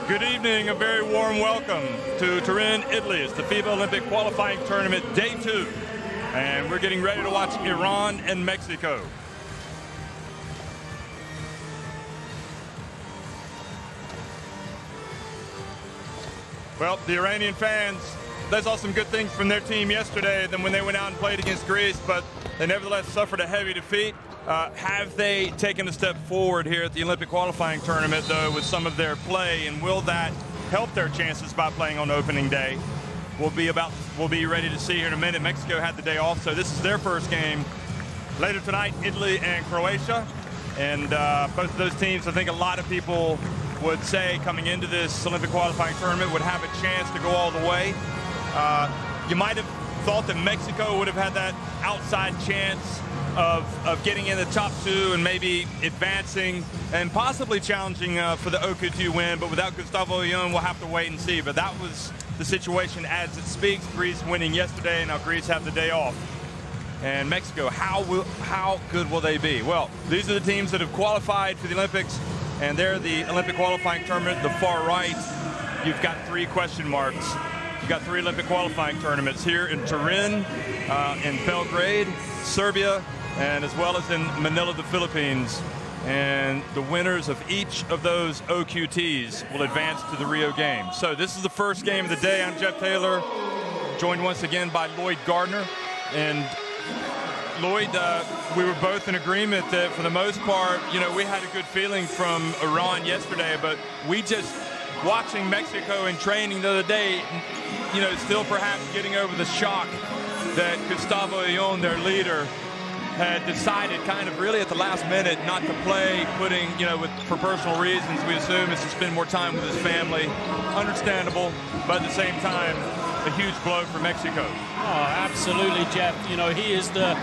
Good evening, a very warm welcome to Turin, Italy. It's the FIBA Olympic Qualifying Tournament, Day 2. And we're getting ready to watch Iran and Mexico. Well, the Iranian fans, they saw some good things from their team yesterday than when they went out and played against Greece, but they nevertheless suffered a heavy defeat. Have they taken a step forward here at the Olympic qualifying tournament, though, with some of their play, and will that help their chances by playing on opening day? We'll be ready to see here in a minute. Mexico had the day off, so this is their first game. Later tonight, Italy and Croatia, and both of those teams, I think a lot of people would say coming into this Olympic qualifying tournament would have a chance to go all the way. You might have thought that Mexico would have had that outside chance of getting in the top two and maybe advancing and possibly challenging for the OQ2 win, but without Gustavo Ayun, we'll have to wait and see. But that was the situation as it speaks. Greece winning yesterday, and now Greece have the day off. And Mexico, how good will they be? Well, these are the teams that have qualified for the Olympics, and they're the Olympic qualifying tournament. The far right, you've got 3 question marks. You've got 3 Olympic qualifying tournaments here in Turin, in Belgrade, Serbia, and as well as in Manila, the Philippines. And the winners of each of those OQTs will advance to the Rio Games. So this is the first game of the day. I'm Jeff Taylor, joined once again by Lloyd Gardner. And Lloyd, we were both in agreement that for the most part, you know, we had a good feeling from Iran yesterday, but we just, watching Mexico in training the other day, you know, still perhaps getting over the shock that Gustavo Ayun, their leader, had decided kind of really at the last minute not to play, putting, you know, for personal reasons, we assume is to spend more time with his family. Understandable, but at the same time, a huge blow for Mexico. Oh, absolutely, Jeff. You know, he is the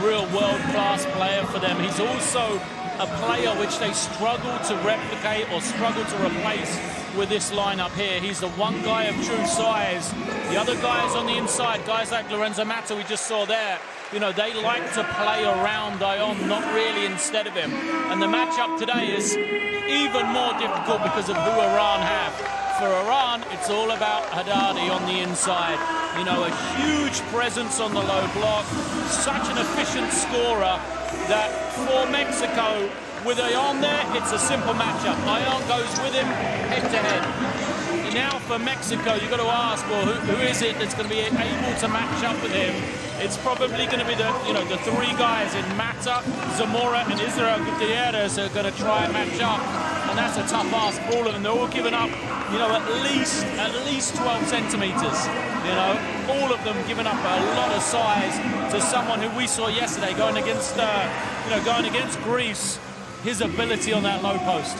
real world-class player for them. He's also a player which they struggle to replicate or struggle to replace with this lineup here. He's the one guy of true size. The other guys on the inside, guys like Lorenzo Mata we just saw there, you know, they like to play around Ayun, not really instead of him. And the matchup today is even more difficult because of who Iran have. For Iran, it's all about Haddadi on the inside. You know, a huge presence on the low block, such an efficient scorer that for Mexico, with Ayun there, it's a simple matchup. Ayun goes with him head-to-head. Now for Mexico, you've got to ask, well, who is it that's going to be able to match up with him? It's probably going to be the 3 guys in Mata, Zamora, and Israel Gutierrez who are going to try and match up. And that's a tough ask for all of them. They're all giving up, you know, at least 12 centimeters. You know, all of them giving up a lot of size to someone who we saw yesterday going against Greece. His ability on that low post.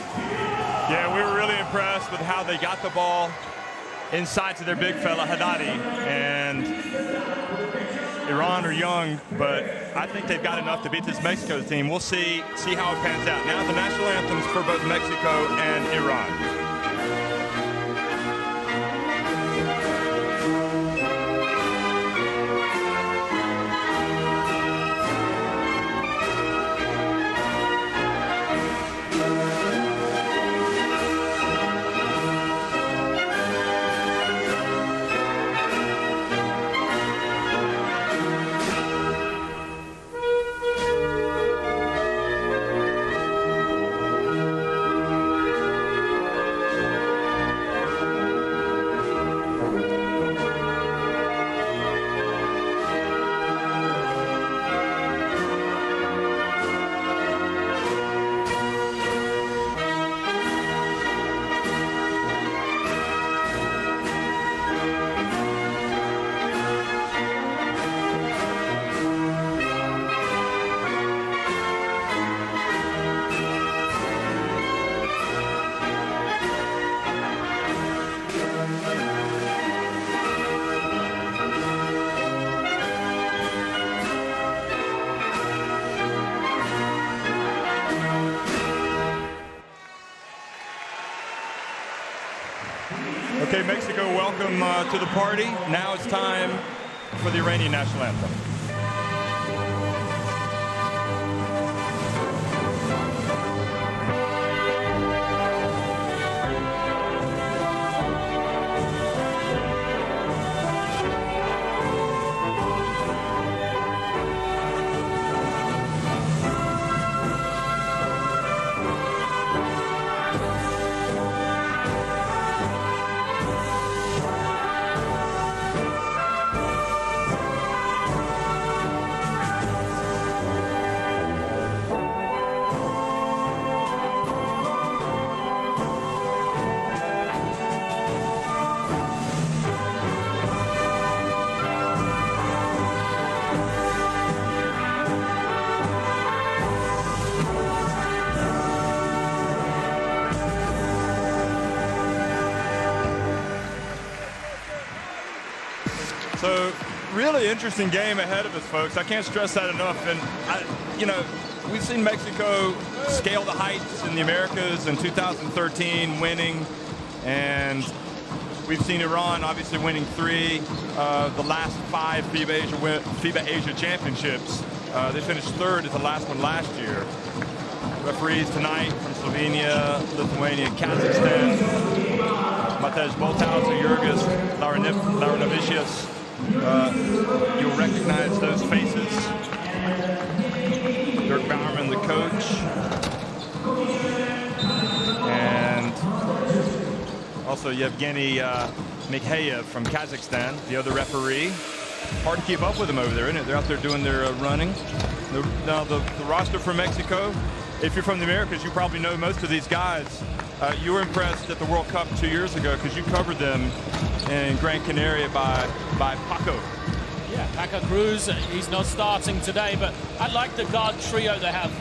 Yeah, we were really impressed with how they got the ball inside to their big fella, Haddadi. And Iran are young, but I think they've got enough to beat this Mexico team. We'll see how it pans out. Now the national anthems for both Mexico and Iran. Okay, Mexico, welcome to the party. Now it's time for the Iranian national anthem. So really interesting game ahead of us, folks. I can't stress that enough. And, we've seen Mexico scale the heights in the Americas in 2013, winning. And we've seen Iran obviously winning 3 of the last 5 FIBA Asia championships. They finished 3rd at the last one last year. Referees tonight from Slovenia, Lithuania, and Kazakhstan. Matej Bolthaus, Jurgis, Laurinavicius. You'll recognize those faces. Dirk Bowerman, the coach. And also Yevgeny Mikheyev from Kazakhstan, the other referee. Hard to keep up with them over there, isn't it? They're out there doing their running. Now, the roster for Mexico, if you're from the Americas, you probably know most of these guys. You were impressed at the World Cup 2 years ago because you covered them in Gran Canaria by Paco. Yeah, Paco Cruz, he's not starting today, but I like the guard trio they have.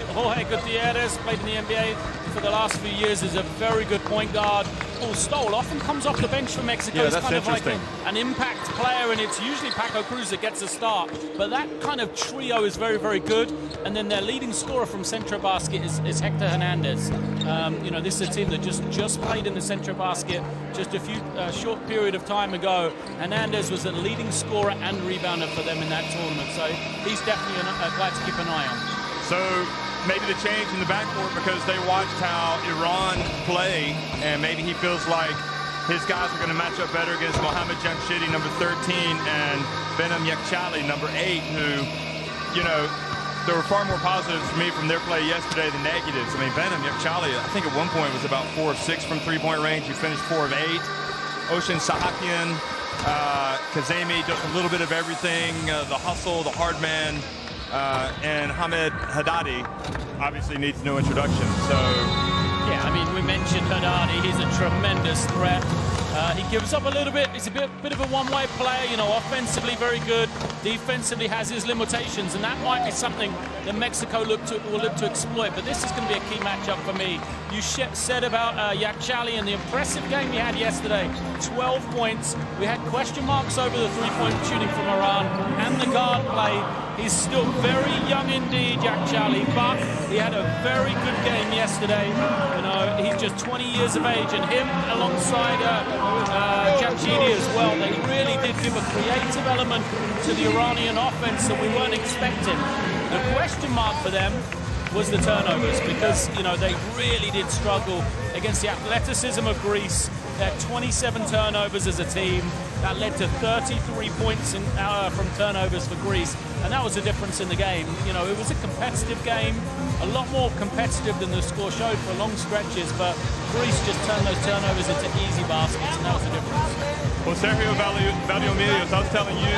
Jorge Gutiérrez, played in the NBA for the last few years, is a very good point guard. Paul Stoll often comes off the bench for Mexico. Yeah, He's that's kind of like interesting. an impact player, and it's usually Paco Cruz that gets a start. But that kind of trio is very, very good. And then their leading scorer from Centro Basket is Héctor Hernández. This is a team that just played in the Centro Basket just a few short period of time ago. Hernández was the leading scorer and rebounder for them in that tournament. So he's definitely a guy to keep an eye on. So maybe the change in the backcourt because they watched how Iran play, and maybe he feels like his guys are going to match up better against Mohamed Jamshidi, number 13, and Behnam Yakhchali, number 8, who, there were far more positives for me from their play yesterday than negatives. I mean, Behnam Yakhchali, I think at one point was about 4 of 6 from three-point range. He finished 4 of 8. Oshin Sahakian, Kazemi does a little bit of everything, the hustle, the hard man. And Haddadi obviously needs no introduction. So, yeah, I mean, we mentioned Haddadi. He's a tremendous threat. He gives up a little bit. He's a bit of a one-way player. Offensively very good. Defensively has his limitations, and that might be something that Mexico will look to exploit. But this is going to be a key matchup for me. You said about Yakhchali and the impressive game he had yesterday. 12 points. We had question marks over the three-point shooting from Iran and the guard play. He's still very young indeed, Yakhchali, but he had a very good game yesterday. He's just 20 years of age, and him alongside Jamshidi as well, they really did give a creative element to the Iranian offense that we weren't expecting. The question mark for them was the turnovers, because they really did struggle against the athleticism of Greece. They had 27 turnovers as a team. That led to 33 points from turnovers for Greece, and that was the difference in the game. It was a competitive game, a lot more competitive than the score showed for long stretches, but Greece just turned those turnovers into easy baskets, and that was the difference. Well, Sergio Valdiomillos, I was telling you,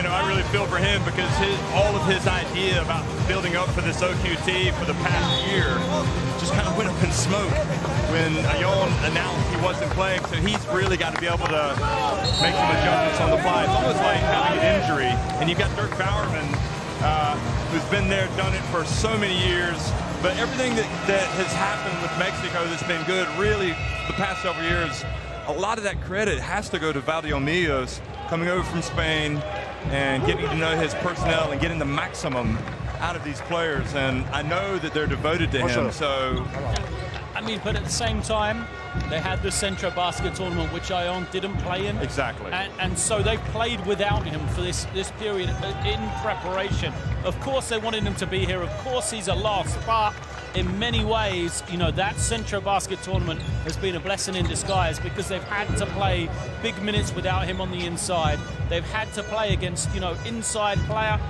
I really feel for him because all of his idea about building up for this OQT for the past year just kind of went up in smoke when Ayon announced he wasn't playing. So he's really got to be able to make some adjustments on the fly. It's almost like having an injury. And you've got Dirk Bowerman, who's been there, done it for so many years. But everything that has happened with Mexico that's been good, really, the past several years, a lot of that credit has to go to Valdiomillos coming over from Spain and getting to know his personnel and getting the maximum out of these players. And I know that they're devoted to him. So, I mean, but at the same time, they had the Centro Basket tournament, which Ayon didn't play in. Exactly. And so they played without him for this period in preparation. Of course, they wanted him to be here. Of course, he's a loss. But in many ways, that Centro Basket tournament has been a blessing in disguise because they've had to play big minutes without him on the inside. They've had to play against, inside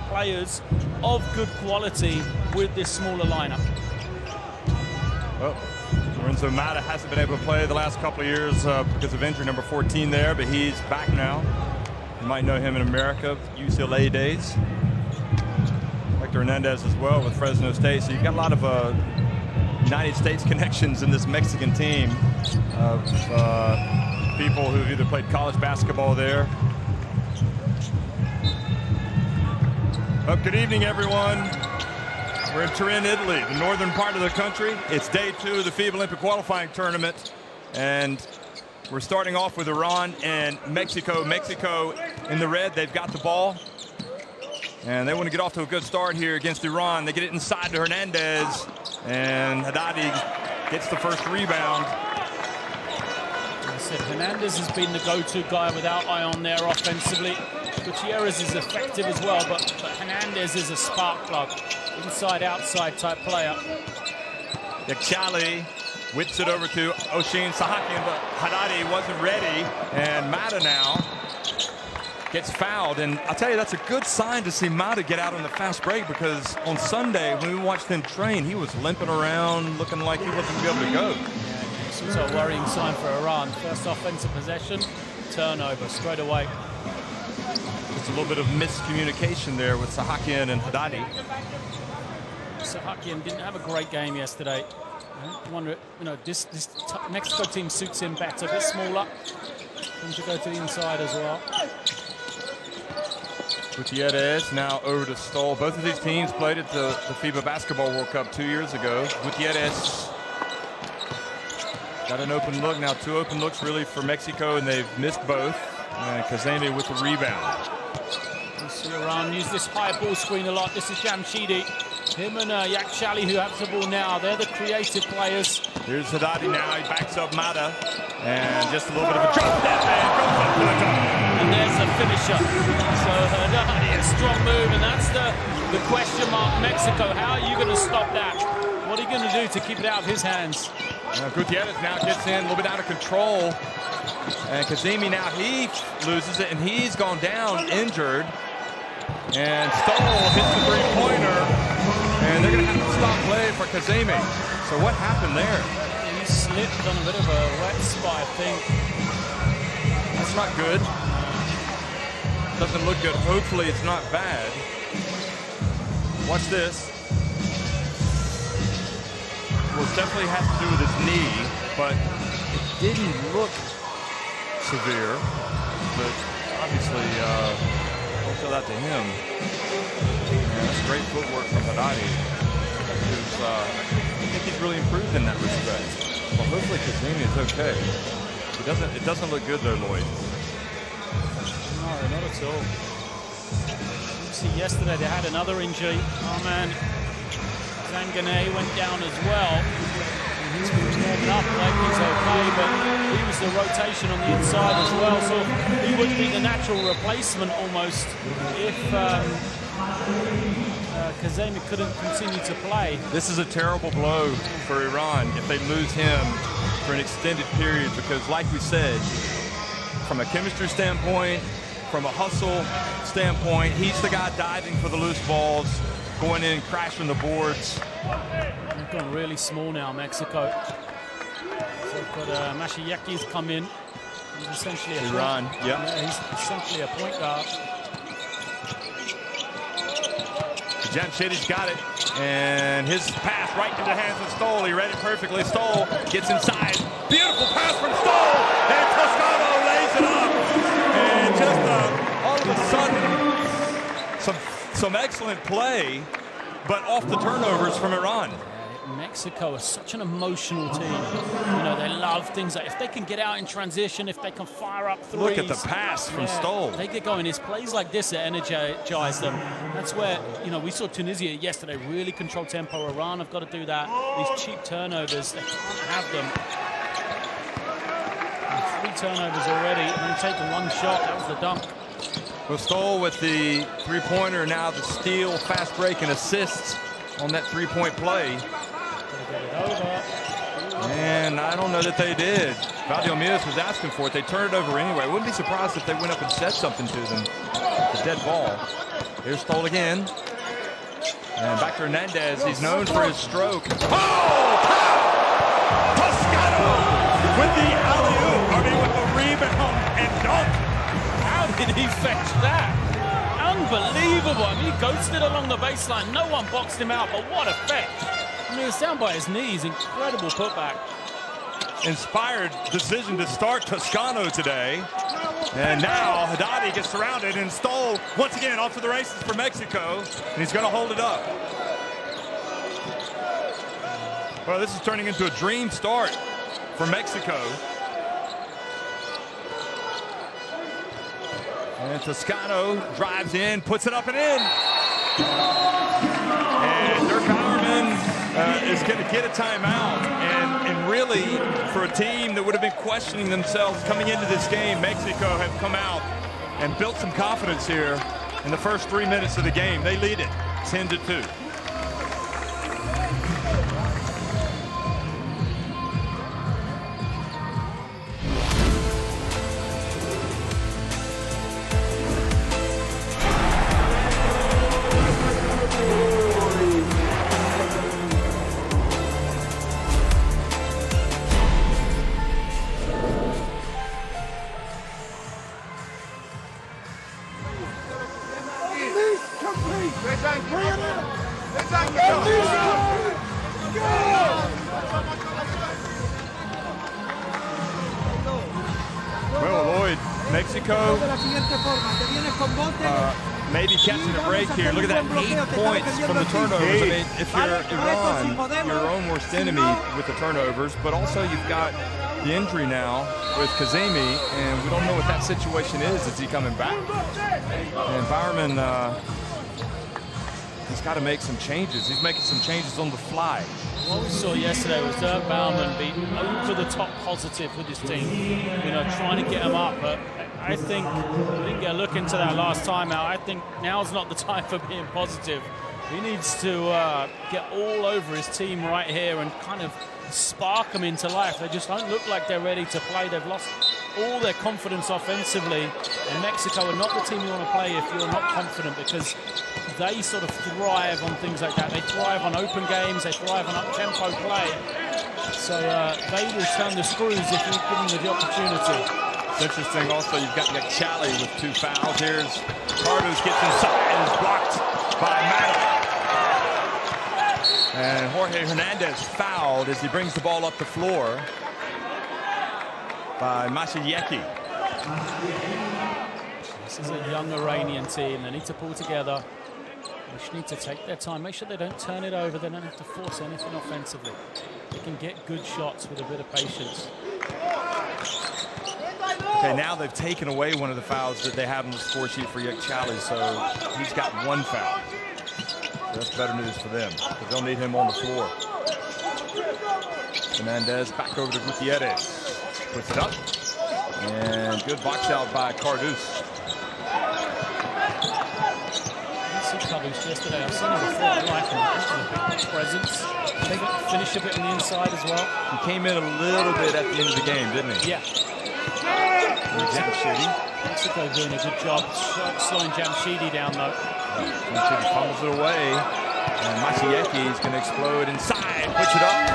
players of good quality with this smaller lineup. Well, Lorenzo Mata hasn't been able to play the last couple of years because of injury, number 14 there, but he's back now. You might know him in America, UCLA days. Héctor Hernández as well with Fresno State. So you've got a lot of United States connections in this Mexican team of people who've either played college basketball there. Well, good evening, everyone. We're in Turin, Italy, the northern part of the country. It's day 2 of the FIBA Olympic qualifying tournament. And We're starting off with Iran and Mexico. Mexico in the red, they've got the ball. And they want to get off to a good start here against Iran. They get it inside to Hernandez. And Haddadi gets the first rebound. I said Hernandez has been the go-to guy without Ion there offensively. Gutierrez is effective as well, but Hernandez is a spark plug. Inside-outside type player. Yakhchali whips it over to Oshin Sahakian, but Haddadi wasn't ready. And Mata now gets fouled. And I'll tell you, that's a good sign to see Mata get out on the fast break, because on Sunday, when we watched him train, he was limping around, looking like he wasn't going to be able to go. Yeah, it's also a worrying sign for Iran. First offensive possession, turnover straight away. It's a little bit of miscommunication there with Sahakian and Haddadi. Sahakian didn't have a great game yesterday. I wonder, you know, this Mexico team suits him better, a bit smaller. Him to go to the inside as well. Gutierrez now over to Stoll. Both of these teams played at the FIBA Basketball World Cup 2 years ago. Gutierrez got an open look. Now 2 open looks really for Mexico, and they've missed both. And Kazemi with the rebound. You see Iran use this high ball screen a lot. This is Jamshidi. Him and Yakhchali, who have the ball now. They're the creative players. Here's Haddadi now. He backs up Mata. And just a little bit of a drop step, and goes up for the jump. And there's the finisher. So Haddadi, a strong move, and that's the question mark. Mexico, how are you going to stop that? What are you going to do to keep it out of his hands? Gutierrez now gets in a little bit out of control. And Kazemi now, he loses it, and he's gone down injured. And Stoll hits the three-pointer, and they're going to have to stop play for Kazemi. So what happened there? He slipped on a bit of a wet spot, I think. That's not good. Doesn't look good. Hopefully it's not bad. Watch this. Well, it definitely has to do with his knee, but it didn't look severe. But obviously, we'll tell that to him. And that's great footwork from Haddadi. I think he's really improved in that respect. Well, hopefully Kazemi is okay. It doesn't look good there, Lloyd. No, not at all. You see, yesterday they had another injury. Oh man, Zanganeh went down as well. He's been warming up like he's okay, but he was the rotation on the inside as well, so he would be the natural replacement almost if Kazemi couldn't continue to play. This is a terrible blow for Iran if they lose him for an extended period, because like we said, from a chemistry standpoint, from a hustle standpoint, he's the guy diving for the loose balls, going in, crashing the boards. They've gone really small now, Mexico. So they've got Mashiyaki's come in. He's essentially a Iran, yeah. He's essentially a point guard. Jamshedi's got it, and his pass right into the hands of Stoll. He read it perfectly. Stoll gets inside. Beautiful pass from Stoll, and Toscano lays it up. And just all of a sudden, some excellent play, but off the turnovers from Iran. Mexico is such an emotional team. You know, they love things like if they can get out in transition, if they can fire up threes. Look at the pass from Stoll. They get going. It's plays like this that energize them. That's where, you know, we saw Tunisia yesterday really control tempo. Iran have got to do that. These cheap turnovers, they can't have them. And 3 turnovers already, and then taking 1 shot. That was the dunk. Well, Stoll with the three-pointer, now the steal, fast break, and assists on that three-point play. And I don't know that they did. Valdiomilas was asking for it. They turned it over anyway. Wouldn't be surprised if they went up and said something to them. The dead ball. Here's Stoll again. And back to Hernandez. He's known for his stroke. Oh! Toscano with the alley-oop. With the rebound and dunk. How did he fetch that? Unbelievable. I mean, he ghosted along the baseline. No one boxed him out, but what a fetch. I mean, it's down by his knees. Incredible putback. Inspired decision to start Toscano today. And now Haddadi gets surrounded, and Stoll once again off to the races for Mexico. And he's going to hold it up. Well, this is turning into a dream start for Mexico. And Toscano drives in, puts it up and in. And Dirk Bowerman is going to get a timeout. And really, for a team that would have been questioning themselves coming into this game, Mexico have come out and built some confidence here in the first 3 minutes of the game. They lead it 10-2. Well, Lloyd, Mexico maybe catching a break here. Look at that, 8 points from the turnovers. I mean, if you're Iran, you're your own worst enemy with the turnovers, but also you've got the injury now with Kazemi, and we don't know what that situation is. Is he coming back? And Bowerman has got to make some changes. He's making some changes on the fly. What we saw yesterday was Dirk Bowerman be over the top positive with his team, you know, trying to get him up. But I think we didn't get a look into that last timeout. I think now's not the time for being positive. He needs to get all over his team right here and kind of spark them into life. They just don't look like they're ready to play. They've lost all their confidence offensively. And Mexico are not the team you want to play if you're not confident, because they sort of thrive on things like that. They thrive on open games. They thrive on up-tempo play. So they will turn the screws if you give them the opportunity. It's interesting also, you've got Yakhchali with 2 fouls. Here's Cardos gets inside and is blocked by Maddox. And Jorge Hernandez fouled as he brings the ball up the floor by Masayeki. This is a young Iranian team. They need to pull together. They just need to take their time. Make sure they don't turn it over. They don't have to force anything offensively. They can get good shots with a bit of patience. Okay, now they've taken away one of the fouls that they have on the score sheet for Yakhchali, so he's got 1 foul. So that's better news for them, because they'll need him on the floor. Hernandez back over to Gutierrez. Puts it up. And good box out by Cardos. Cardos yesterday. I've seen him before. I like him. He's got a big presence. They got to finish a bit on the inside as well. He came in a little bit at the end of the game, didn't he? Yeah. Jamshidi. Mexico doing a good job slowing Jamshidi down though. Jamshidi fumbles it away. And Masayeki is going to explode inside. Puts it up.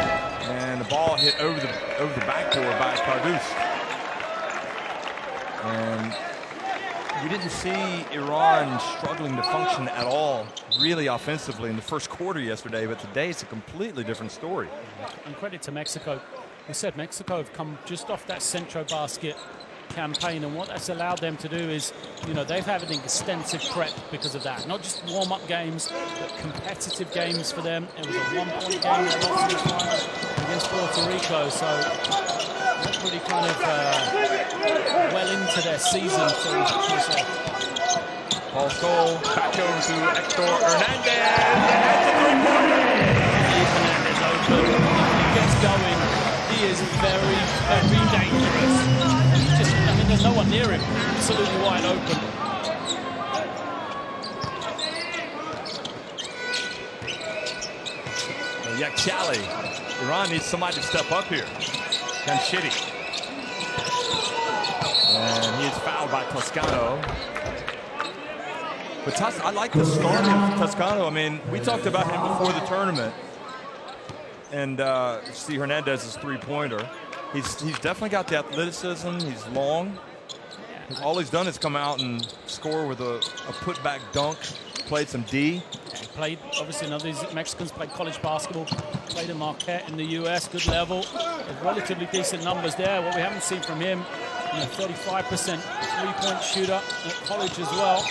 And the ball hit over the backboard by Cardos. And we didn't see Iran struggling to function at all, really offensively in the first quarter yesterday, but today it's a completely different story. And credit to Mexico. We said Mexico have come just off that Centro basket campaign, and what that's allowed them to do is, you know, they've had an extensive prep because of that. Not just warm-up games, but competitive games for them. It was a 1-point game they lost in the final against Puerto Rico, so they're pretty kind of well into their season. Paul Scholl back over to Héctor Hernández, and that's a three-pointer. Hernandez open. If he gets going, he is very, very dangerous. I mean, there's no one near him. Absolutely wide open. Yakhchali. Iran needs somebody to step up here. Jamshidi. And he is fouled by Toscano. But I like the start of Toscano. I mean, we talked about him before the tournament. And see Hernandez's three-pointer. He's definitely got the athleticism. He's long. All he's done is come out and score with a putback dunk. Played some D. He played, obviously, none of these Mexicans played college basketball. Played in Marquette in the US, good level. Relatively decent numbers there. What we haven't seen from him, 35% three-point shooter at college as well.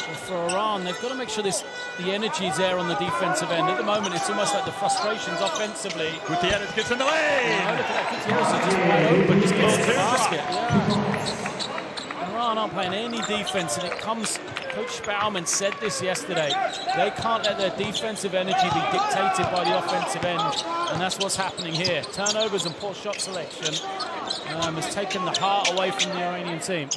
But for Iran, they've got to make sure the energy is there on the defensive end. At the moment, it's almost like the frustrations offensively. Gutierrez gets in the lane. Look at that. Gutierrez is just wide open. Just gets to the basket. Yeah. Iran Iran aren't playing any defense, and it comes, Coach Baumann said this yesterday, they can't let their defensive energy be dictated by the offensive end, and that's what's happening here. Turnovers and poor shot selection has taken the heart away from the Iranian team.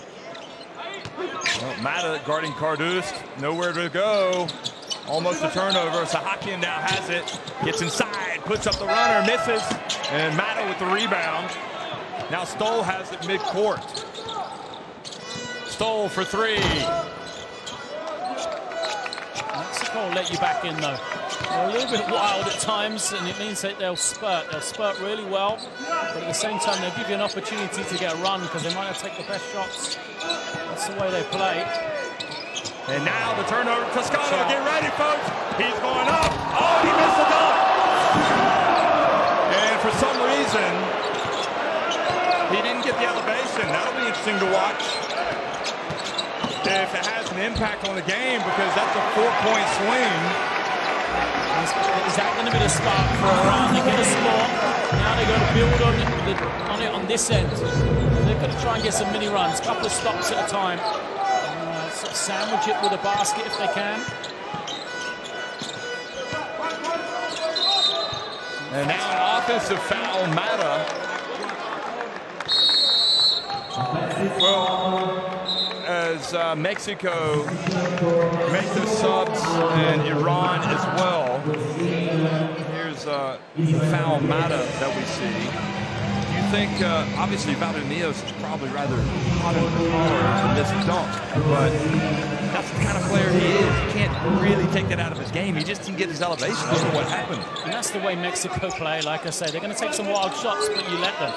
Well, Mata guarding Kardust, nowhere to go. Almost a turnover. Sahakian now has it, gets inside, puts up the runner, misses, and Mata with the rebound. Now Stoll has it mid-court. Stoll for three. Mexico will let you back in, though. They're a little bit wild at times, and it means that they'll spurt. They'll spurt really well, but at the same time, they'll give you an opportunity to get a run because they might not take the best shots. That's the way they play. And now the turnover. Toscano, get ready, folks. He's going up. Oh, he missed the dunk. And for some reason, he didn't get the elevation. That'll be interesting to watch if it has an impact on the game, because that's a 4-point swing. Is that going to be the spark for Iran? They get a score. Now they've got to build on it on this end. They've got to try and get some mini runs, a couple of stops at a time. Sort of sandwich it with a basket if they can. And now an offensive foul, Mata. Well, as Mexico makes their subs and Iran as well. Here's foul Mata that we see. Do you think, obviously, Valdemios is probably rather hot under the collar in this dunk, but that's the kind of player he is. He can't really take that out of his game. He just didn't get his elevation. I don't know what happened. And that's the way Mexico play. Like I say, they're going to take some wild shots, but you let them.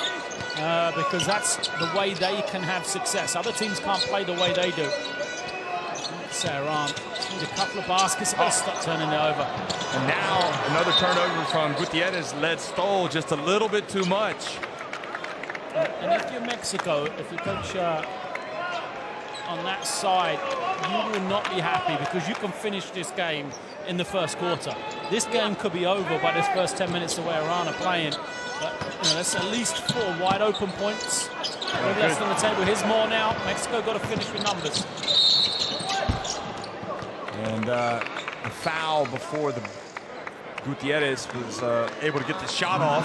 Because that's the way they can have success. Other teams can't play the way they do. Iran need a couple of baskets. They've got to stop turning it over. And now another turnover from Gutierrez led Stoll just a little bit too much. And if you're Mexico, if you coach on that side, you will not be happy because you can finish this game in the first quarter. This game could be over by this first 10 minutes the way Iran are playing. But that's at least 4 wide open points. Maybe that's on the table. Here's more now. Mexico got to finish with numbers. And a foul before the Gutierrez was able to get the shot off.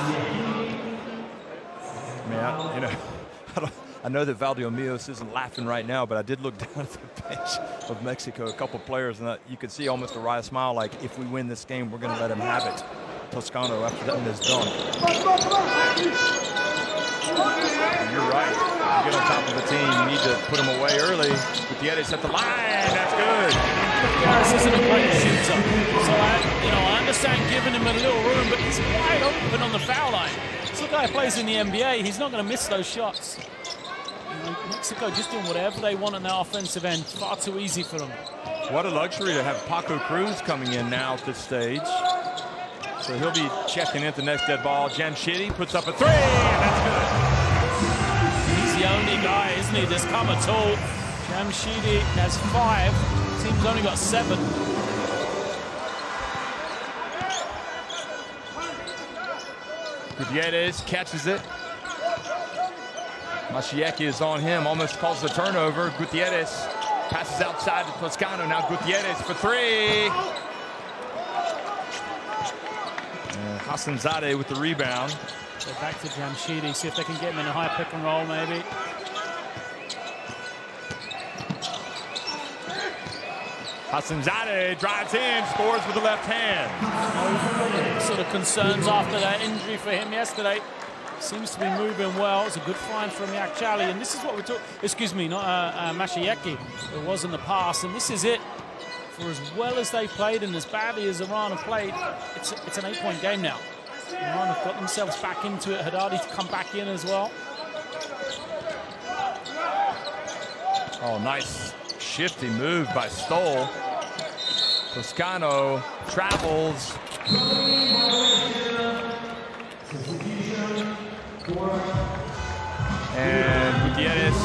Man, I know that Valdemios isn't laughing right now, but I did look down at the bench of Mexico, a couple players, and you could see almost a wry smile, like, if we win this game, we're going to let him have it. Toscano after that missed dunk. You're right. You get on top of the team, you need to put him away early. Gutierrez at the line. That's good. Gutierrez isn't a great shooter, so I understand giving him a little room, but he's wide open on the foul line. This guy plays in the NBA. He's not going to miss those shots. Mexico just doing whatever they want on their offensive end. Far too easy for them. What a luxury to have Paco Cruz coming in now at this stage. So he'll be checking in the next dead ball. Jamshidi puts up a 3, and that's good. He's the only guy, isn't he, that's come at all. Jamshidi has 5. Team's only got 7. Gutierrez catches it. Mashiaki is on him, almost calls the turnover. Gutierrez passes outside to Toscano. Now Gutierrez for 3. Hassanzadeh with the rebound. So back to Jamshidi, see if they can get him in a high pick and roll maybe. Hassanzadeh drives in, scores with the left hand. No sort of concerns after that injury for him yesterday. Seems to be moving well. It's a good find from Yakhchali, and this is what we're talking. Excuse me, not Mashiaki. It was in the past, and this is it. For as well as they played and as badly as Iran have played, it's an 8-point game now. Iran have got themselves back into it. Haddadi to come back in as well. Oh, nice shifty move by Stoll. Toscano travels. And Gutierrez,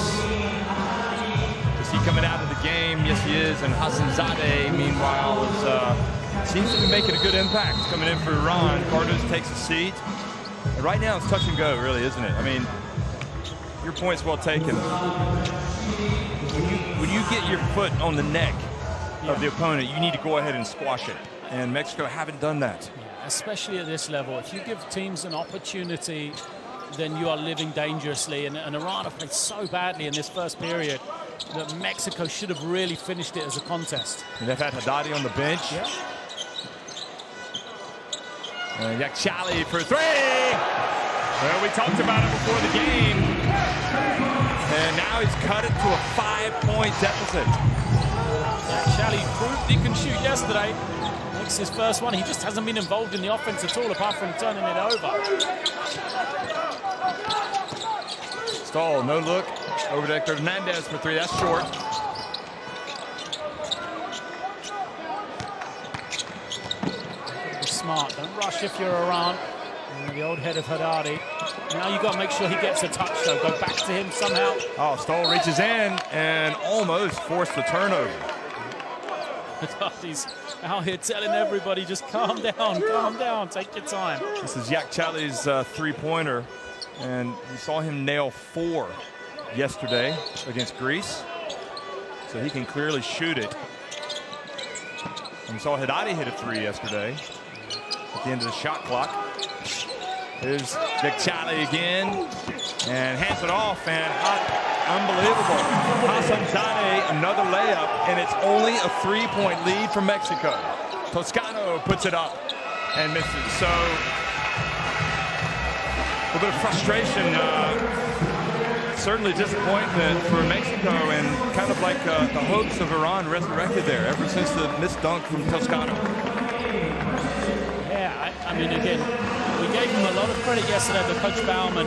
is he coming out of the game? Yes, he is. And Hassanzadeh, meanwhile, seems to be making a good impact coming in for Iran. Kardust takes a seat. And right now, it's touch and go, really, isn't it? I mean, your point's well taken. when you get your foot on the neck of the opponent, you need to go ahead and squash it. And Mexico haven't done that. Yeah, especially at this level. If you give teams an opportunity, then you are living dangerously. And Iran have played so badly in this first period that Mexico should have really finished it as a contest. And they've had Haddadi on the bench. Yeah. And Yakhchali for three. Well, we talked about it before the game. And now he's cut it to a 5-point deficit. Yakhchali proved he can shoot yesterday. Makes his first one. He just hasn't been involved in the offense at all, apart from turning it over. Stall, no look. Over to Héctor Hernández for three. That's short. Be smart. Don't rush if you're Iran. The old head of Haddadi. Now you've got to make sure he gets a touch, though. Go back to him somehow. Oh, Stall reaches in and almost forced the turnover. Haddadi's out here telling everybody, just calm down, take your time. This is Yakhchali's three-pointer, and you saw him nail 4 yesterday against Greece, so he can clearly shoot it. And we saw Haddadi hit a 3 yesterday at the end of the shot clock. Here's Yakhchali again, and hands it off, and unbelievable. Hassan, another layup, and it's only a 3-point lead for Mexico. Toscano puts it up and misses. So a bit of frustration, certainly disappointment for Mexico, and kind of like the hopes of Iran resurrected there ever since the missed dunk from Toscano. Yeah, I mean, again, we gave him a lot of credit yesterday, but Coach Baumann,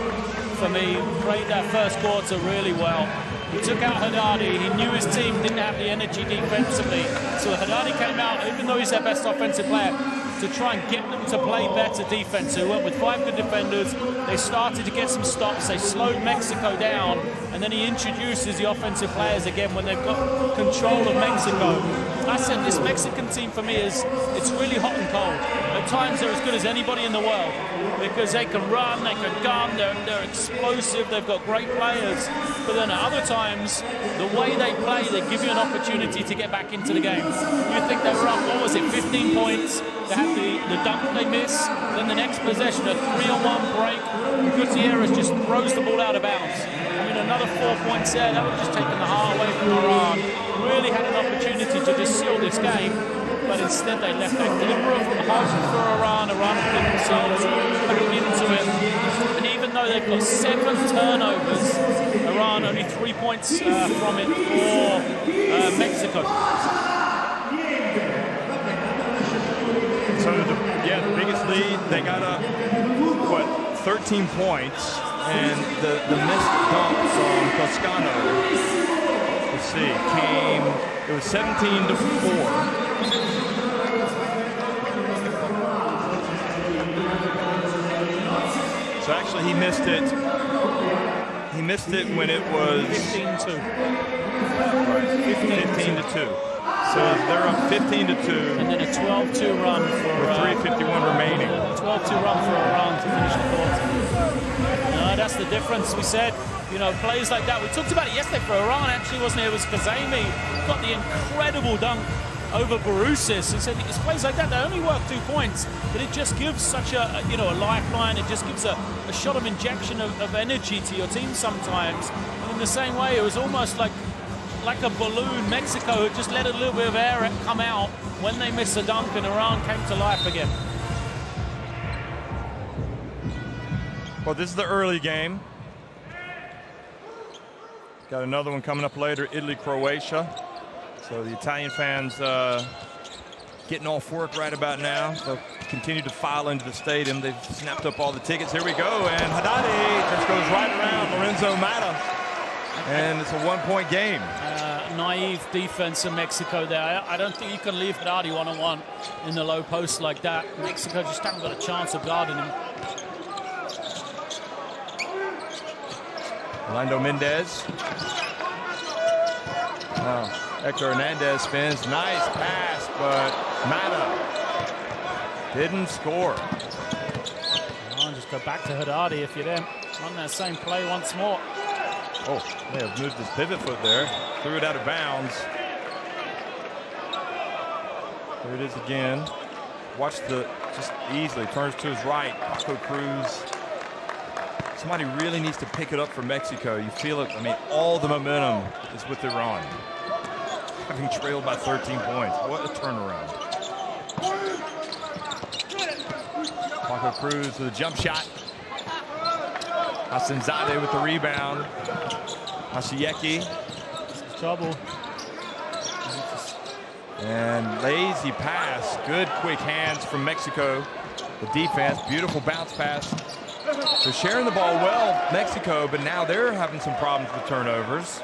for me, played that first quarter really well. He took out Haddadi. He knew his team didn't have the energy defensively. So Haddadi came out, even though he's their best offensive player, to try and get them to play better defense. So he went with 5 good defenders. They started to get some stops. They slowed Mexico down. And then he introduces the offensive players again when they've got control of Mexico. I said this Mexican team for me it's really hot and cold. At times they're as good as anybody in the world because they can run, they can gun, they're explosive, they've got great players. But then at other times, the way they play, they give you an opportunity to get back into the game. You think they were up, what was it, 15 points? They had the dunk they miss, then the next possession, a 3-on-1 break. Gutierrez just throws the ball out of bounds. I mean, another 4 points there, that would have just taken the heart away from Iran. Really had an opportunity to just seal this game, but instead they left that glimmer of hope for Iran. Iran put themselves back into it. And even though they've got 7 turnovers, Iran only 3 points from it for Mexico. So, the biggest lead, they got up, 13 points, and the missed dunk from Toscano, let's see, it was 17-4. So actually he missed it when it was 15-2. Right, 15-2. So they're up 15-2. And then a 12-2 run for... With 3:51 remaining. 12-2 run for Iran to finish the quarter. No, that's the difference. We said, plays like that. We talked about it yesterday for Iran, actually, wasn't it? It was Kazemi got the incredible dunk over Barousis. He said it's plays like that, they only work 2 points, but it just gives such a lifeline. It just gives a shot of injection of energy to your team sometimes. And in the same way, it was almost like a balloon. Mexico had just let a little bit of air come out when they missed a dunk, and Iran came to life again. Well, this is the early game. Got another one coming up later, Italy, Croatia. So the Italian fans getting off work right about now. They'll continue to file into the stadium. They've snapped up all the tickets. Here we go, and Haddadi just goes right around Lorenzo Mata. And it's a 1-point game. Naive defense in Mexico there. I don't think you can leave Haddadi one-on-one in the low post like that. Mexico just haven't got a chance of guarding him. Orlando Mendez. Héctor Hernández spins. Nice pass, but Mata didn't score. Just go back to Haddadi if you're there. Run that same play once more. Oh, may have moved his pivot foot there. Threw it out of bounds. There it is again. Watch just easily turns to his right. Paco Cruz. Somebody really needs to pick it up for Mexico. You feel it. I mean, all the momentum is with Iran. Having trailed by 13 points. What a turnaround. Paco Cruz with a jump shot. Hassanzadeh with the rebound. Mashieki. Trouble. And lazy pass. Good quick hands from Mexico. The defense. Beautiful bounce pass. They're sharing the ball well, Mexico, but now they're having some problems with turnovers.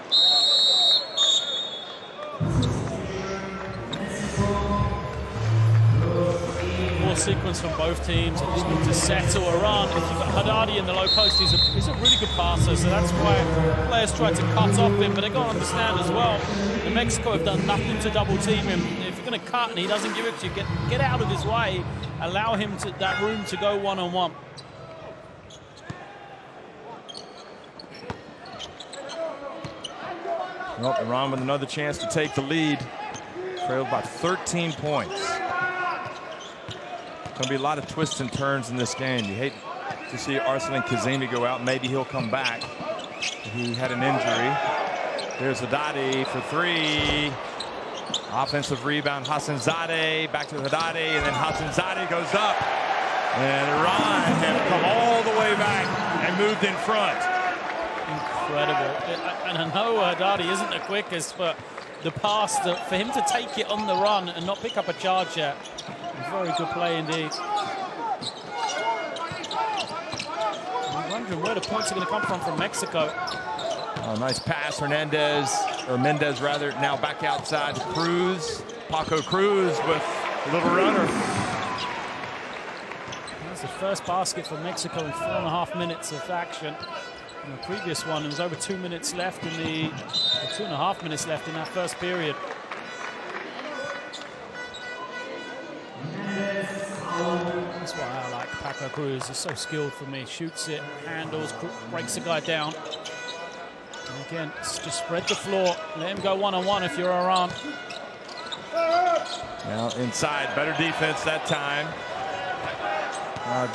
More sequence from both teams. They just need to settle Iran. If you've got Haddadi in the low post, he's a really good passer, so that's why players try to cut off him, but they've got to understand as well that Mexico have done nothing to double team him. If you're going to cut and he doesn't give it to you, get out of his way, allow him that room to go one-on-one. Well, Iran with another chance to take the lead. Trailed by 13 points. Going to be a lot of twists and turns in this game. You hate to see Arsalan Kazemi go out. Maybe he'll come back. He had an injury. There's Haddadi for three. Offensive rebound, Hassanzadeh. Back to Haddadi, and then Hassanzadeh goes up. And Iran have come all the way back and moved in front. Incredible. And I know Haddadi isn't the quickest, but the pass, for him to take it on the run and not pick up a charge yet, very good play indeed. I'm wondering where the points are going to come from Mexico. Oh, nice pass, Mendez rather, now back outside to Cruz. Paco Cruz with a little runner. That's the first basket for Mexico in 4.5 minutes of action. In the previous one, there was over 2 minutes left in the 2.5 minutes left in that first period. That's why I like Paco Cruz. He's so skilled for me. Shoots it, handles, breaks the guy down. And again, just spread the floor. Let him go one-on-one if you're Iran. Now inside, better defense that time.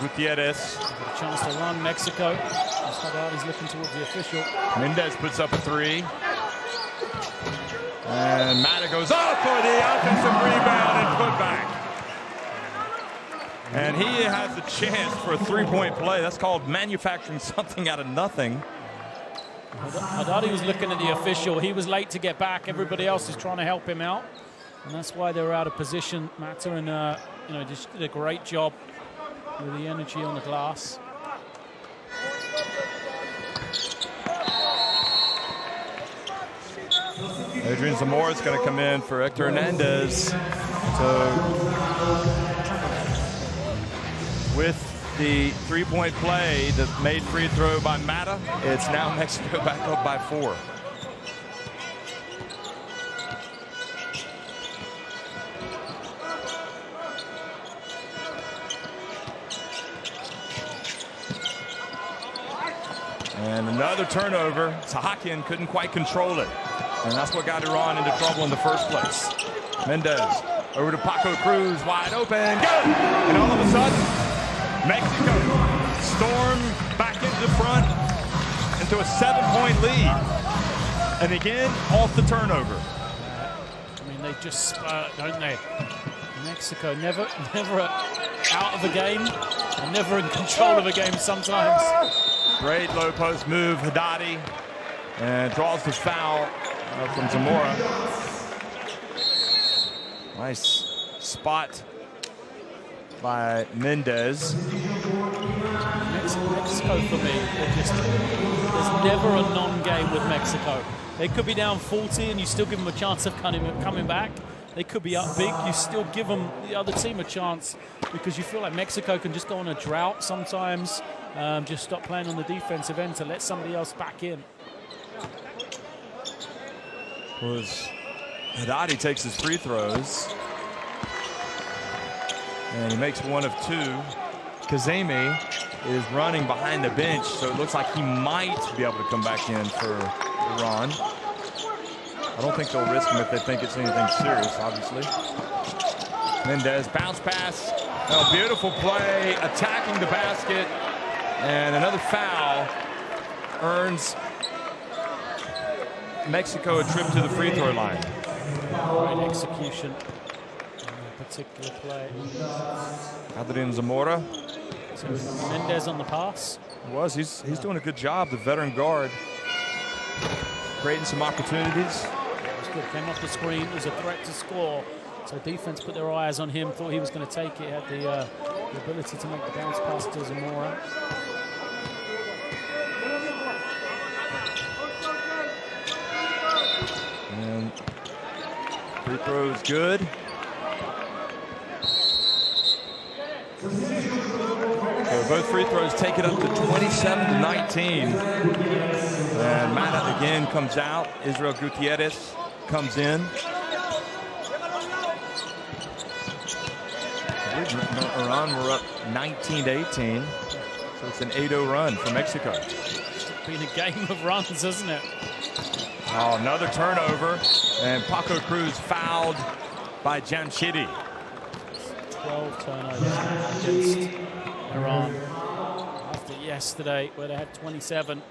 Gutierrez. Got a chance to run Mexico. Haddadi's looking towards the official. Mendez puts up a three. And Mata goes up for the offensive rebound and put back. And he has a chance for a three-point play. That's called manufacturing something out of nothing. Haddadi was looking at the official. He was late to get back. Everybody else is trying to help him out. And that's why they were out of position. Mata and just did a great job with the energy on the glass. Adrian Zamora is going to come in for Héctor Hernández. So with the three-point play, the made free throw by Mata, it's now Mexico back up by 4. And another turnover. Sahakian couldn't quite control it. And that's what got Iran into trouble in the first place. Mendez over to Paco Cruz, wide open, go! And all of a sudden, Mexico storm back into the front into a 7-point lead. And again, off the turnover. I mean, they just spurt, don't they? Mexico never out of a game and never in control of a game sometimes. Great low post move, Haddadi, and draws the foul from Zamora. Nice spot by Mendez. Mexico for me, there's never a non-game with Mexico. They could be down 40 and you still give them a chance of coming back. They could be up big, you still give them, the other team, a chance, because you feel like Mexico can just go on a drought sometimes, just stop playing on the defensive end to let somebody else back in. Haddadi takes his free throws, and he makes one of 2. Kazemi is running behind the bench, so it looks like he might be able to come back in for Iran. I don't think they'll risk him if they think it's anything serious, obviously. Mendez, bounce pass. Oh, beautiful play, attacking the basket. And another foul earns Mexico a trip to the free throw line. Great execution on that particular play. Haddadi Zamora. So Mendez on the pass. He's doing a good job, the veteran guard. Creating some opportunities. That was good. Came off the screen. It was a threat to score. So defense put their eyes on him, thought he was going to take it. Had the ability to make the bounce pass to Zamora. And free throw is good. So both free throws take it up to 27-19. And Mana again comes out. Israel Gutierrez comes in. Iran were up 19-18. So it's an 8-0 run for Mexico. It's been a game of runs, hasn't it? Oh, another turnover. And Paco Cruz fouled by Yakhchali. 12 turnovers against Iran. After yesterday, where they had 27, we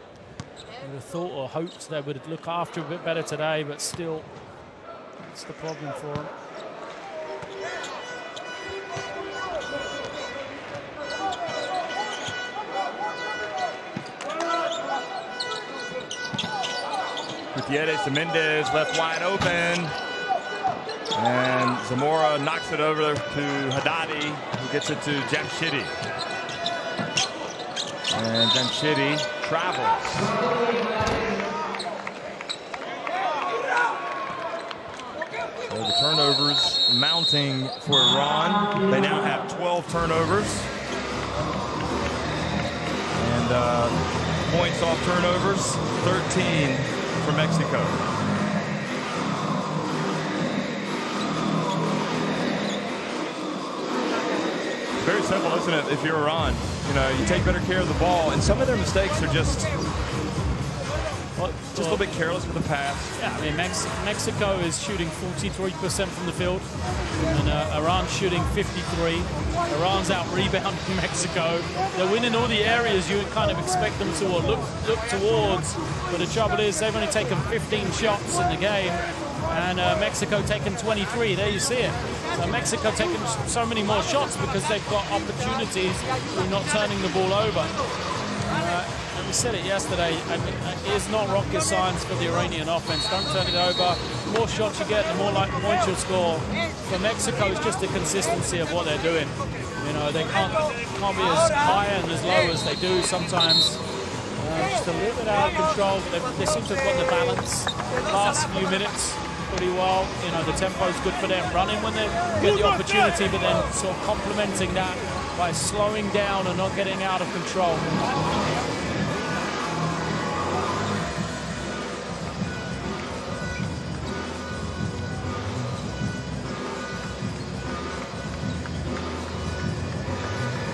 would have thought or hoped they would look after a bit better today, but still, that's the problem for them. Gutierrez to Mendez, left wide open. And Zamora knocks it over to Haddadi, who gets it to Yakhchali. And Yakhchali travels. So the turnovers mounting for Iran. They now have 12 turnovers. And points off turnovers, 13 for Mexico. Very simple, isn't it? If you're Iran, you take better care of the ball, and some of their mistakes are just a little bit careless with the pass. Yeah, I mean, Mexico is shooting 43% from the field, and Iran's shooting 53. Iran's out rebounding Mexico. They're winning all the areas you would kind of expect them to or look towards, but the trouble is they've only taken 15 shots in the game, and Mexico taking 23. There you see it. So Mexico taking so many more shots because they've got opportunities through not turning the ball over. And we said it yesterday, it's not rocket science for the Iranian offense. Don't turn it over. The more shots you get, the more like points you'll score. For Mexico, it's just the consistency of what they're doing. They can't be as high and as low as they do sometimes. Just a little bit out of control, but they seem to have got the balance the last few minutes pretty well. The tempo is good for them, running when they get the opportunity, but then sort of complementing that by slowing down and not getting out of control.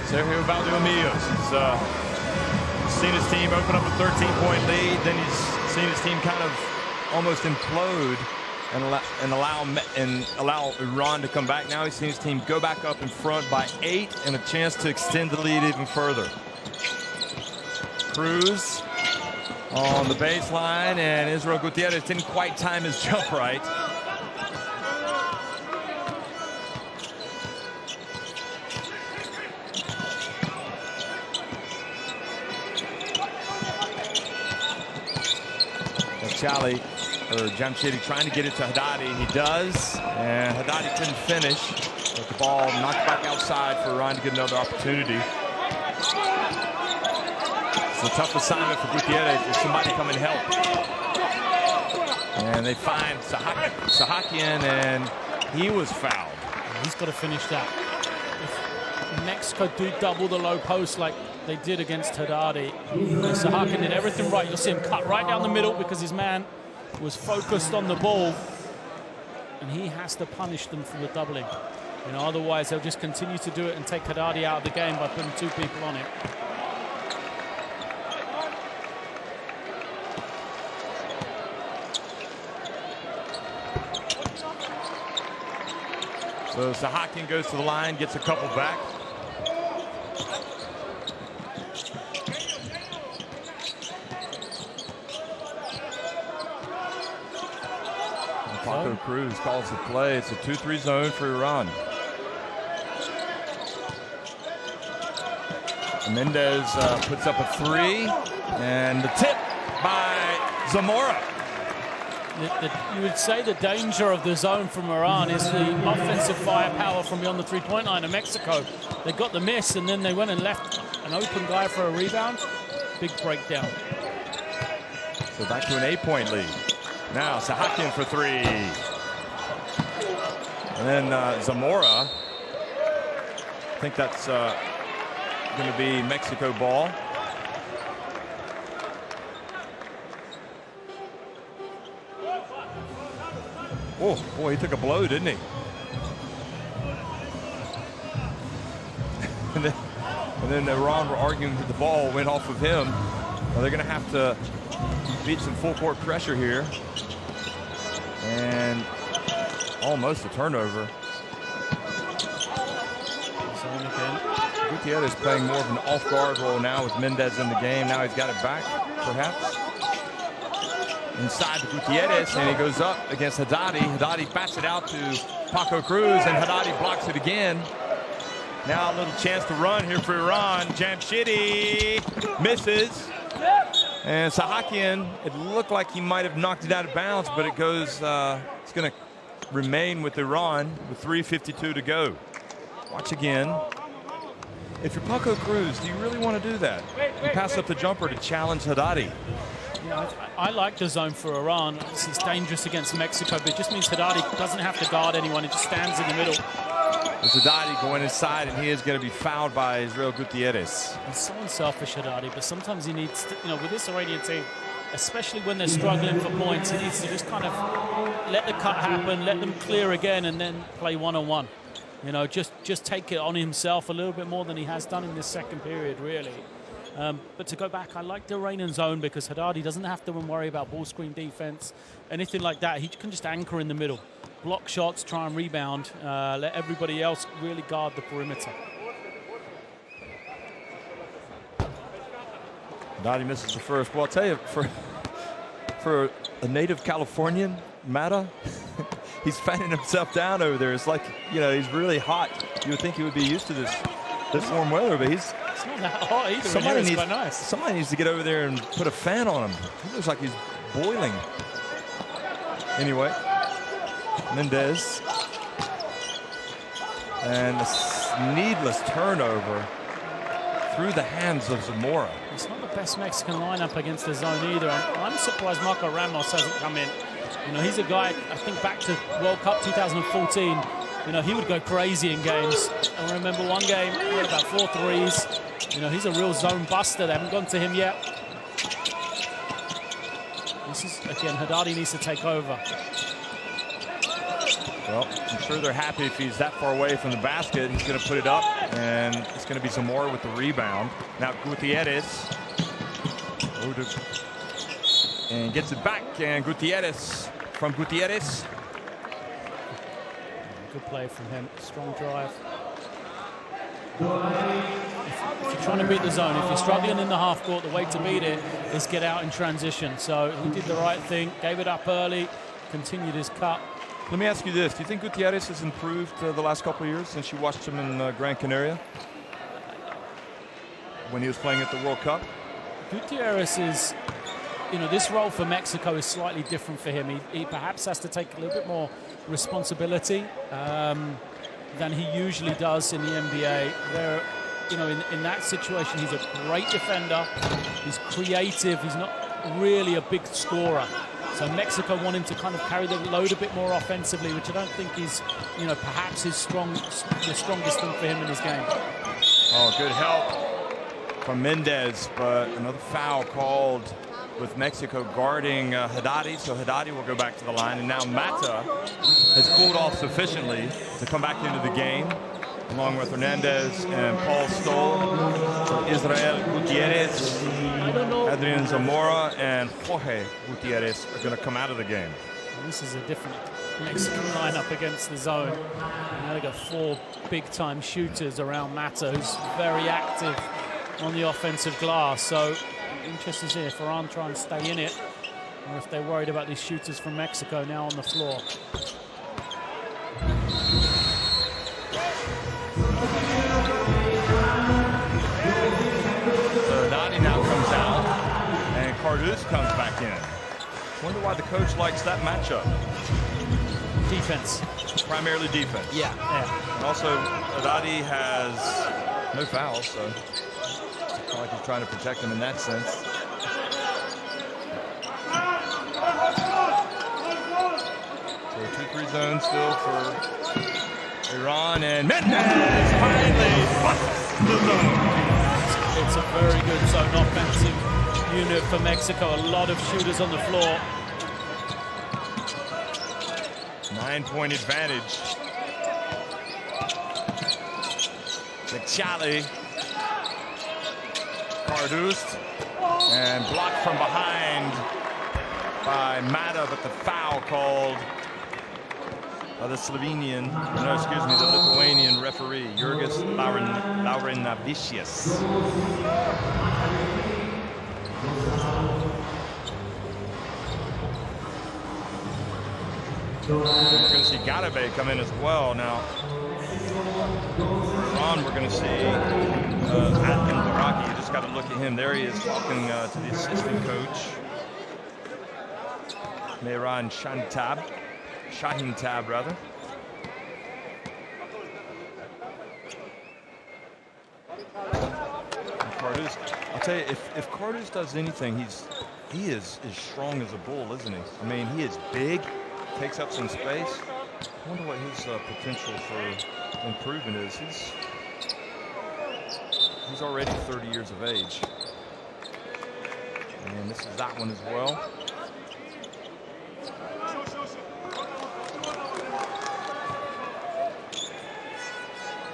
Sergio Valdemillos has seen his team open up a 13-point lead. Then he's seen his team kind of almost implode and allow Iran to come back. Now he's seen his team go back up in front by 8 and a chance to extend the lead even further. Cruz on the baseline, and Israel Gutierrez didn't quite time his jump right. Yakhchali trying to get it to Haddadi. He does, and Haddadi couldn't finish. But the ball knocked back outside for Iran to get another opportunity. It's a tough assignment for Gutierrez for somebody to come and help. And they find Sahakian, and he was fouled. He's got to finish that. If Mexico do double the low post like they did against Haddadi, Sahakian did everything right. You'll see him cut right down the middle because his man was focused on the ball, and he has to punish them for the doubling. Otherwise they'll just continue to do it and take Haddadi out of the game by putting 2 people on it. So Sahakian goes to the line, gets a couple back. Paco Cruz calls the play. It's a 2-3 zone for Iran. Mendez puts up a 3, and the tip by Zamora. You would say the danger of the zone from Iran is the offensive firepower from beyond the three-point line of Mexico. They got the miss, and then they went and left an open guy for a rebound. Big breakdown. So back to an 8-point lead. Now Sahakian for 3. And then Zamora. I think that's going to be Mexico ball. Oh, boy, he took a blow, didn't he? and then Iran were arguing that the ball went off of him. Well, they're going to have to beat some full court pressure here. And almost a turnover. Gutierrez playing more of an off-guard role now with Mendez in the game. Now he's got it back, perhaps. Inside to Gutierrez, and he goes up against Haddadi. Haddadi bats it out to Paco Cruz, and Haddadi blocks it again. Now a little chance to run here for Iran. Jamshidi misses. And Sahakian, it looked like he might have knocked it out of bounds, but it goes, it's going to remain with Iran with 3:52 to go. Watch again. If you're Paco Cruz, do you really want to do that? You pass up the jumper to challenge Haddadi. Yeah, I like the zone for Iran. It's dangerous against Mexico, but it just means Haddadi doesn't have to guard anyone. He just stands in the middle. There's Haddadi going inside, and he is going to be fouled by Israel Gutierrez. He's so unselfish, Haddadi, but sometimes he needs to, with this Iranian team, especially when they're struggling for points, he needs to just kind of let the cut happen, let them clear again, and then play one-on-one. Just take it on himself a little bit more than he has done in this second period, really. But to go back, I like the Iranian zone because Haddadi doesn't have to worry about ball screen defense, anything like that. He can just anchor in the middle, block shots, try and rebound, let everybody else really guard the perimeter. Haddadi misses the first. Well, I'll tell you, for a native Californian, Mata, he's fanning himself down over there. It's like, he's really hot. You would think he would be used to this warm weather, but it's not that hot either. It's quite nice. Somebody needs to get over there and put a fan on him. He looks like he's boiling. Anyway, Mendez. And a needless turnover through the hands of Zamora. It's not the best Mexican lineup against the zone either. I'm surprised Marco Ramos hasn't come in. He's a guy, I think back to World Cup 2014, he would go crazy in games. I remember one game, he had about 4 threes. He's a real zone buster. They haven't gone to him yet. This is, again, Haddadi needs to take over. Well, I'm sure they're happy if he's that far away from the basket. He's going to put it up, and it's going to be Zamora with the rebound. Now Gutierrez. And gets it back, and Gutierrez from Gutierrez. Good play from him, strong drive. If you're trying to beat the zone, if you're struggling in the half court, the way to beat it is get out in transition. So he did the right thing, gave it up early, continued his cut. Let me ask you this. Do you think Gutierrez has improved the last couple of years since you watched him in Gran Canaria when he was playing at the World Cup? Gutierrez is, this role for Mexico is slightly different for him. He perhaps has to take a little bit more responsibility than he usually does in the NBA. There, in that situation, he's a great defender. He's creative. He's not really a big scorer. So Mexico want him to kind of carry the load a bit more offensively, which I don't think is, perhaps the strongest thing for him in his game. Oh, good help from Mendez, but another foul called with Mexico guarding Haddadi, so Haddadi will go back to the line, and now Mata has cooled off sufficiently to come back into the game, along with Hernandez and Paul Stoll. So Israel Gutierrez, Adrian Zamora, and Jorge Gutiérrez are going to come out of the game. And this is a different Mexican lineup against the zone. And now they've got 4 big-time shooters around Mata, who's very active on the offensive glass. So interesting to see if Iran try and stay in it, or if they're worried about these shooters from Mexico now on the floor. So Haddadi now comes out, and Cruz comes back in. Wonder why the coach likes that matchup. Defense. Primarily defense. Yeah. And also, Haddadi has no fouls, so it's not like he's trying to protect him in that sense. So 2-3 zone still for Iran, and Mendez finally busts the zone. It's a very good zone offensive unit for Mexico. A lot of shooters on the floor. 9-point advantage. Yakhchali. Cruz. And blocked from behind by Mata, but the foul called by the Slovenian, no, excuse me, the Lithuanian referee, Jurgis Laurinavicius. We're going to see Garibay come in as well. Now, for Iran, we're going to see Adnan Baraki. You just got to look at him. There he is talking to the assistant coach, Mehran Shahintab, rather. Cruz, I'll tell you, if Cruz does anything, he is as strong as a bull, isn't he? I mean, he is big, takes up some space. I wonder what his potential for improvement is. He's already 30 years of age. And this is that one as well.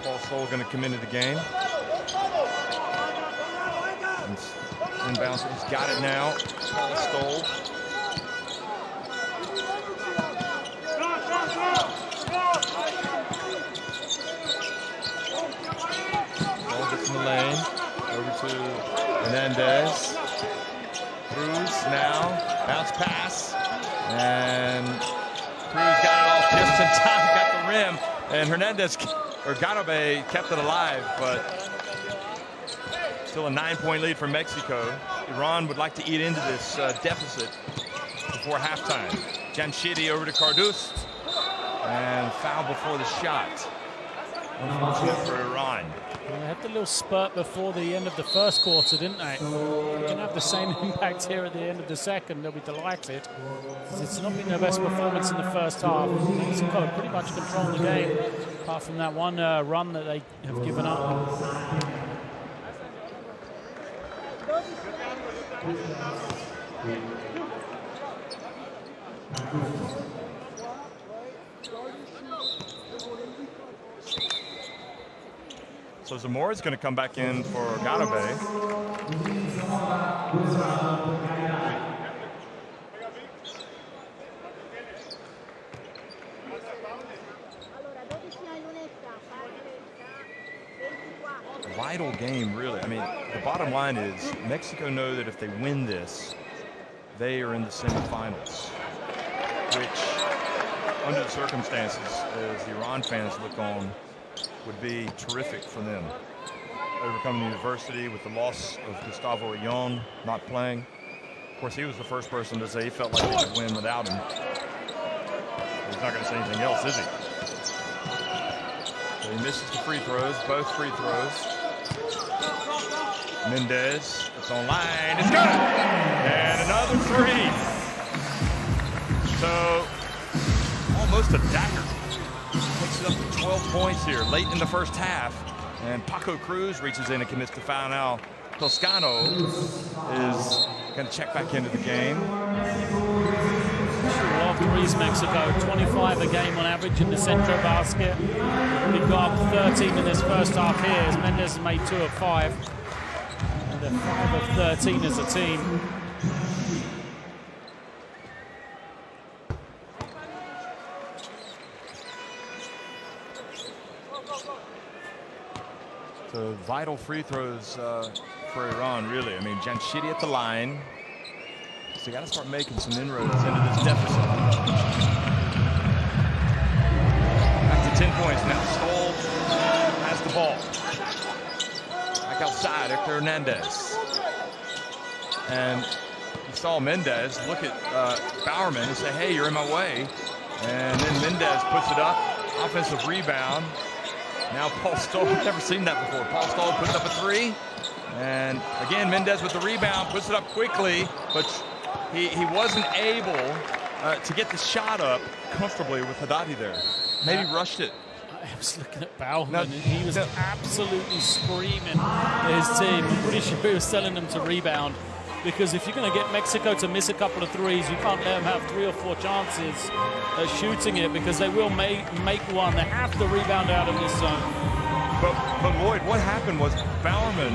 Paul Stoll going to come into the game. Inbounds, he's got it now. Paul Stoll. Ball gets in the lane. Over to Hernandez. Cruz now. Bounce pass. And Cruz got it off just in time. Got the rim. And Hernandez, or Garibay, kept it alive, but still a 9-point lead for Mexico. Iran would like to eat into this deficit before halftime. Jamshidi over to Cruz, and foul before the shot. Unfortunate for Iran. Well, they had the little spurt before the end of the first quarter, didn't they? They can have the same impact here at the end of the second. They'll be delighted. It's not been their best performance in the first half. Mexico pretty much controlling the game, apart from that one run that they have given up. So Zamora's going to come back in for Garibay. Vital game, really. I mean, the bottom line is Mexico know that if they win this, they are in the semifinals, which, under the circumstances, as the Iran fans look on, would be terrific for them. Overcoming the university with the loss of Gustavo Ayllón not playing. Of course, he was the first person to say he felt like they could win without him. He's not going to say anything else, is he? So he misses the free throws, both free throws. Mendez, it's on line, it's good! And another three. So, almost a dagger. Takes it up to 12 points here, late in the first half. And Paco Cruz reaches in and commits the foul now. Toscano is going to check back into the game. Well, threes, Mexico, 25 a game on average in the centro basket. They've got up 13 in this first half here, as Mendez has made 2 of 5. And they're 5 of 13 as a team. So vital free throws for Iran, really. I mean, Yakhchali at the line. So you got to start making some inroads into this deficit. Back to 10 points now. Stoll has the ball. Back outside, Héctor Hernández. And you saw Mendez look at Bowerman and say, hey, you're in my way. And then Mendez puts it up. Offensive rebound. Now Paul Stoll, I've never seen that before. Paul Stoll puts up a three. And again, Mendez with the rebound, puts it up quickly, but he wasn't able to get the shot up comfortably with Haddadi there. Maybe rushed it. I was looking at Bowerman, and he was absolutely screaming at his team. I'm pretty sure he was telling them to rebound, because if you're going to get Mexico to miss a couple of threes, you can't let them have 3 or 4 chances at shooting it, because they will make one. They have to rebound out of this zone. But Lloyd, what happened was Bowerman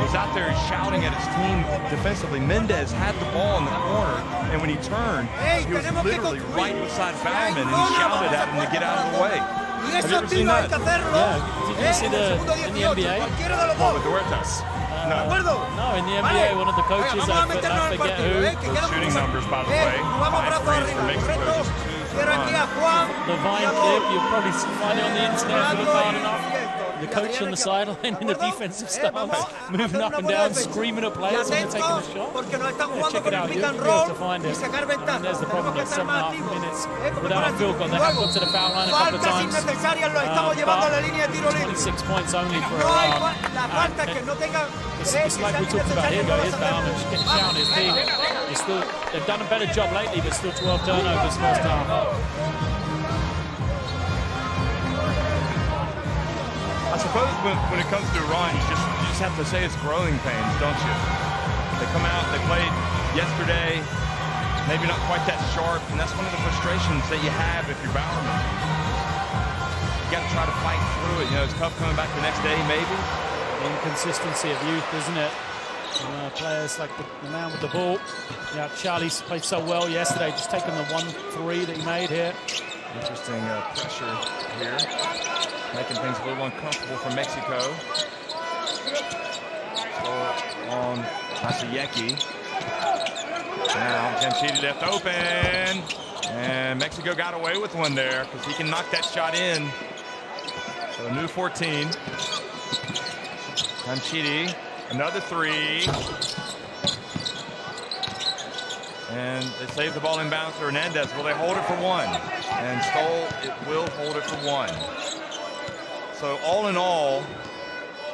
was out there shouting at his team defensively. Mendez had the ball in the corner, and when he turned, he was literally right beside Bowerman, and he shouted at him to get out of the way. Have you ever seen that? Yeah. Did you see in the NBA? What, with Huertas? No, in the NBA, one of the coaches, I forget who. Those shooting numbers, by the way, 5 threes for Mexico, just 2 for Iran. The Vine clip, you'll probably find it on the internet if you look hard enough. The coach on the sideline in the defensive stance, moving up and down, screaming at players when they're taking a shot. Yeah, check it out, you'll be able to find it. And there's the problem, at 7.5 minutes without a field goal. They have got to the foul line a couple of times, but 26 points only for Iran. It's like we talked about here, here's Bowerman, just getting down his team. They've done a better job lately, but still 12 turnovers first half. I suppose when it comes to Iran, you just have to say it's growing pains, don't you? They come out, they played yesterday, maybe not quite that sharp, and that's one of the frustrations that you have if you're Bowerman. You got to try to fight through it. You know, it's tough coming back the next day, maybe. Inconsistency of youth, isn't it? Players like the man with the ball. Yeah, Charlie's played so well yesterday, just taking the 1-3 that he made here. Interesting pressure here, making things a little uncomfortable for Mexico. So on Masayeki. Now Yakhchali left open, and Mexico got away with one there because he can knock that shot in. So a new 14. Yakhchali, another 3. And they save the ball in bounds to Hernandez. Will they hold it for 1? And Stoll, it will hold it for 1. So all in all,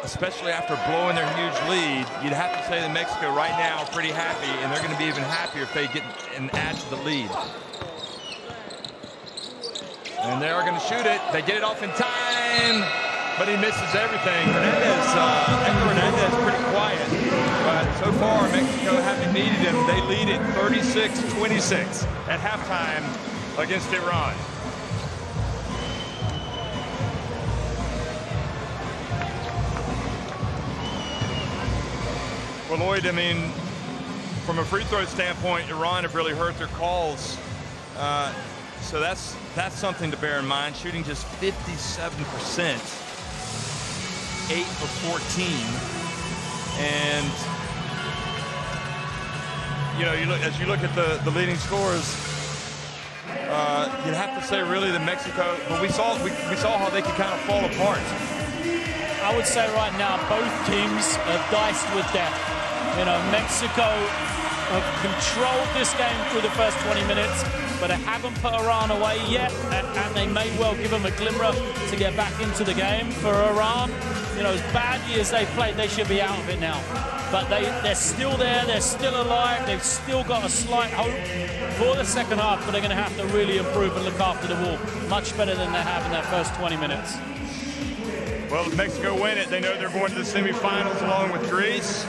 especially after blowing their huge lead, you'd have to say that Mexico right now are pretty happy, and they're going to be even happier if they get and add to the lead. And they are going to shoot it. They get it off in time, but he misses everything. Héctor Hernández pretty quiet, but so far Mexico haven't needed him. They lead it 36-26 at halftime against Iran. Well, Lloyd, I mean, from a free throw standpoint, Iran have really hurt their calls. So that's something to bear in mind. Shooting just 57%, 8 of 14. And, you know, as you look at the leading scorers, you'd have to say really that Mexico, but we saw how they could kind of fall apart. I would say right now, both teams are diced with death. You know, Mexico have controlled this game through the first 20 minutes, but they haven't put Iran away yet, and they may well give them a glimmer to get back into the game. For Iran, you know, as badly as they played, they should be out of it now. But they're still there, they're still alive, they've still got a slight hope for the second half, but they're going to have to really improve and look after the ball much better than they have in that first 20 minutes. Well, if Mexico win it, they know they're going to the semifinals along with Greece.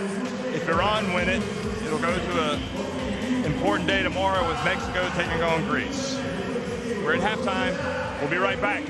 If Iran win it, it'll go to an important day tomorrow with Mexico taking on Greece. We're at halftime. We'll be right back.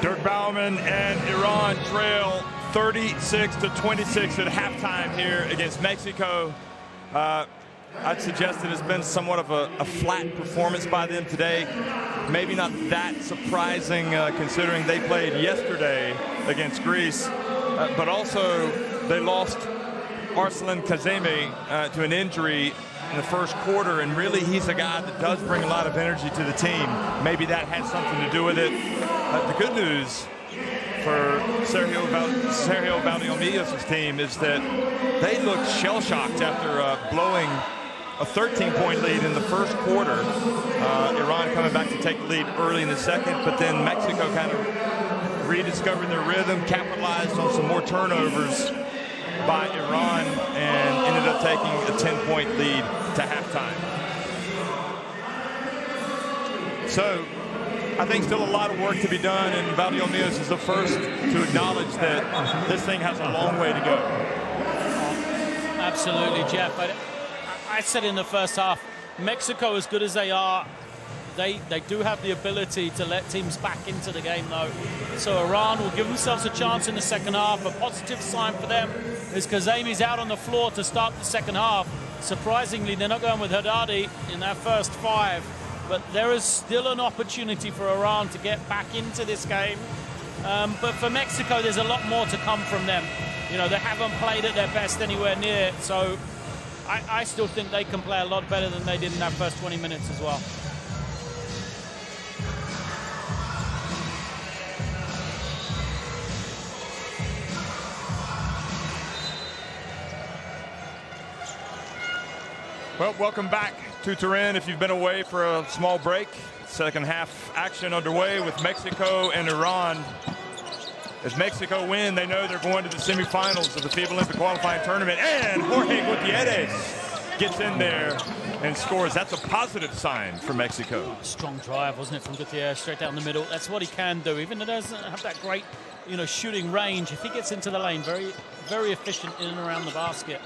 Dirk Baumann and Iran trail 36-26 at halftime here against Mexico. I'd suggest that it's been somewhat of a flat performance by them today. Maybe not that surprising considering they played yesterday against Greece, but also they lost Arsalan Kazemi to an injury in the first quarter, and really he's a guy that does bring a lot of energy to the team. Maybe that has something to do with it. The good news for Sergio Valdiomillos' team is that they looked shell-shocked after blowing a 13-point lead in the first quarter. Iran coming back to take the lead early in the second, but then Mexico kind of rediscovered their rhythm, capitalized on some more turnovers by Iran, and ended up taking a 10-point lead to halftime. So I think still a lot of work to be done, and Valdiomillos is the first to acknowledge that this thing has a long way to go. Absolutely, Jeff. I said in the first half, Mexico, as good as they are, They do have the ability to let teams back into the game, though. So Iran will give themselves a chance in the second half. A positive sign for them is Kazemi's out on the floor to start the second half. Surprisingly, they're not going with Haddadi in their first 5. But there is still an opportunity for Iran to get back into this game. But for Mexico, there's a lot more to come from them. You know, they haven't played at their best anywhere near. So I still think they can play a lot better than they did in that first 20 minutes as well. Well, welcome back to Turin. If you've been away for a small break, second half action underway with Mexico and Iran. As Mexico win, they know they're going to the semifinals of the FIBA Olympic qualifying tournament. And Jorge Gutiérrez gets in there and scores. That's a positive sign for Mexico. Strong drive, wasn't it, from Gutierrez, straight down the middle. That's what he can do, even though he doesn't have that great, you know, shooting range. If he gets into the lane, very, very efficient in and around the basket.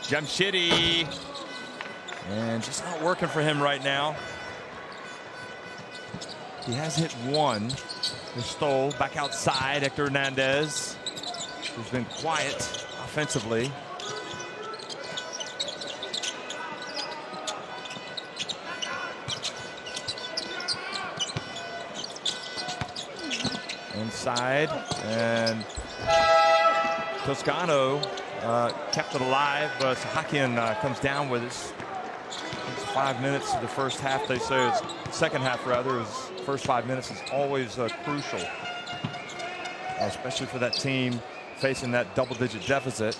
Yakhchali, and just not working for him right now. He has hit one. He stole back outside. Héctor Hernández, who's been quiet offensively. Inside, and Toscano kept it alive. Sahakian comes down with us. It's 5 minutes of the first half. They say it's second half rather. First 5 minutes is always crucial, especially for that team facing that double-digit deficit.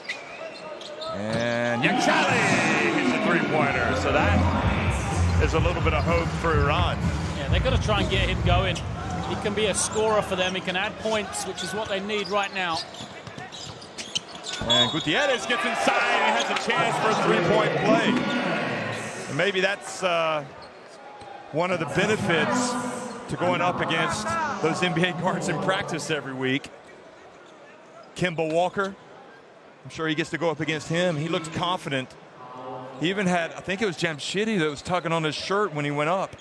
And Yakhchali hits a three-pointer. So that is a little bit of hope for Iran. Yeah, they've got to try and get him going. He can be a scorer for them. He can add points, which is what they need right now. And Gutierrez gets inside and has a chance for a three-point play. And maybe that's one of the benefits to going up against those NBA guards in practice every week. Kemba Walker, I'm sure he gets to go up against him. He looked confident. He even had, I think it was Yakhchali that was tugging on his shirt when he went up.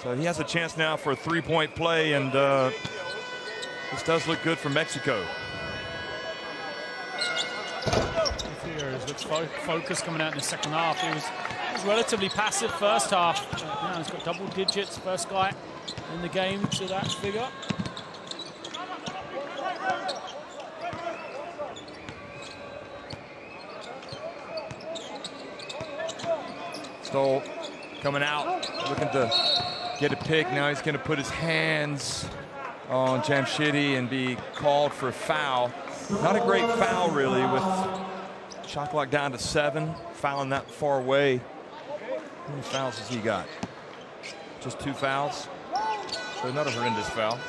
So he has a chance now for a three-point play, and this does look good for Mexico. Looks focused coming out in the second half. He was relatively passive first half. Now he's got double digits, first guy in the game to that figure. Stoll coming out, looking to get a pick. Now he's going to put his hands on Yakhchali and be called for a foul. Not a great foul, really, with shot clock down to 7, fouling that far away. How many fouls has he got? Just 2 fouls. So not a horrendous foul.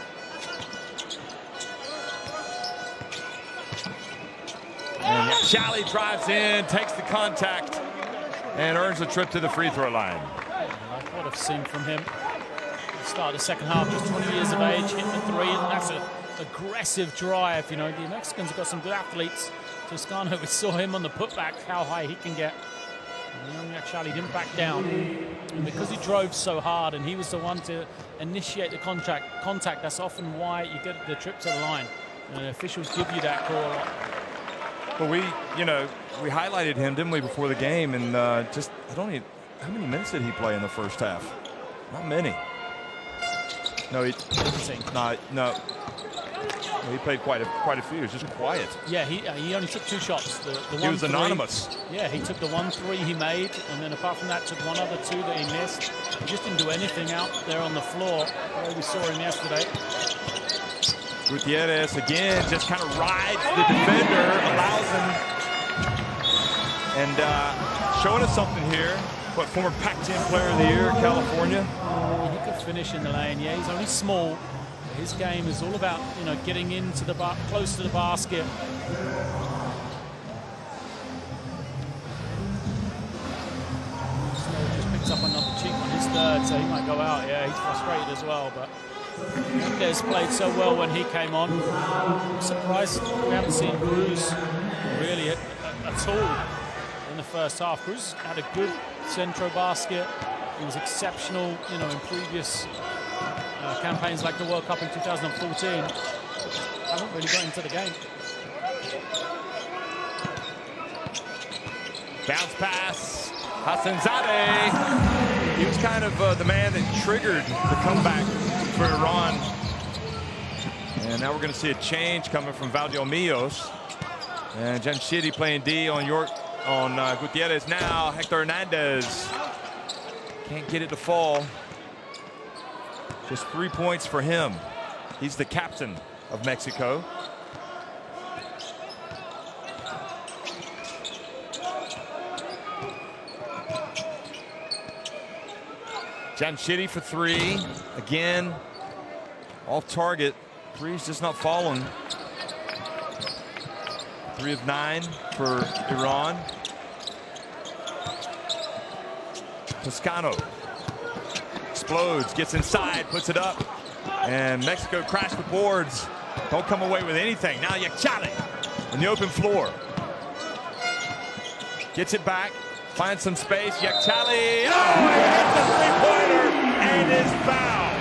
And Yakhchali drives in, takes the contact, and earns a trip to the free throw line. I like what I've seen from him. Start the second half, just 20 years of age, hitting the three, and that's an aggressive drive. You know, the Mexicans have got some good athletes. Toscano, we saw him on the putback, how high he can get. And Yakhchali didn't back down. And because he drove so hard and he was the one to initiate the contact, that's often why you get the trip to the line. And officials give you that call. Well, we highlighted him, didn't we, before the game? And how many minutes did he play in the first half? Not many. No, he played quite a few. He was just quiet. Yeah, he only took 2 shots. He was anonymous. Yeah, he took the 1-3 he made, and then apart from that, took one other 2 that he missed. He just didn't do anything out there on the floor. We saw him yesterday. Gutierrez again just kind of rides the defender, allows him, and showing us something here. What, former Pac-10 Player of the Year, California. He could finish in the lane. Yeah, he's only small. His game is all about, you know, getting into the close to the basket. Snow just picks up another cheek on his third, so he might go out. Yeah, he's frustrated as well, but Hernandez played so well when he came on. I'm surprised we haven't seen Cruz really at all in the first half. Cruz had a good centro basket. He was exceptional, you know, in previous campaigns like the World Cup in 2014. Haven't really got into the game. Bounce pass, Hassanzadeh. He was kind of the man that triggered the comeback for Iran. And now we're going to see a change coming from Valdiomillos. And Yakhchali playing D on Gutierrez now. Héctor Hernández can't get it to fall. Just 3 points for him. He's the captain of Mexico. Yakhchali for three. Again, off target. Three's just not falling. 3 of 9 for Iran. Toscano explodes, gets inside, puts it up. And Mexico crashed the boards. Don't come away with anything. Now Yakhchali in the open floor. Gets it back, finds some space. Yakhchali, oh, he hits the three-pointer and is fouled.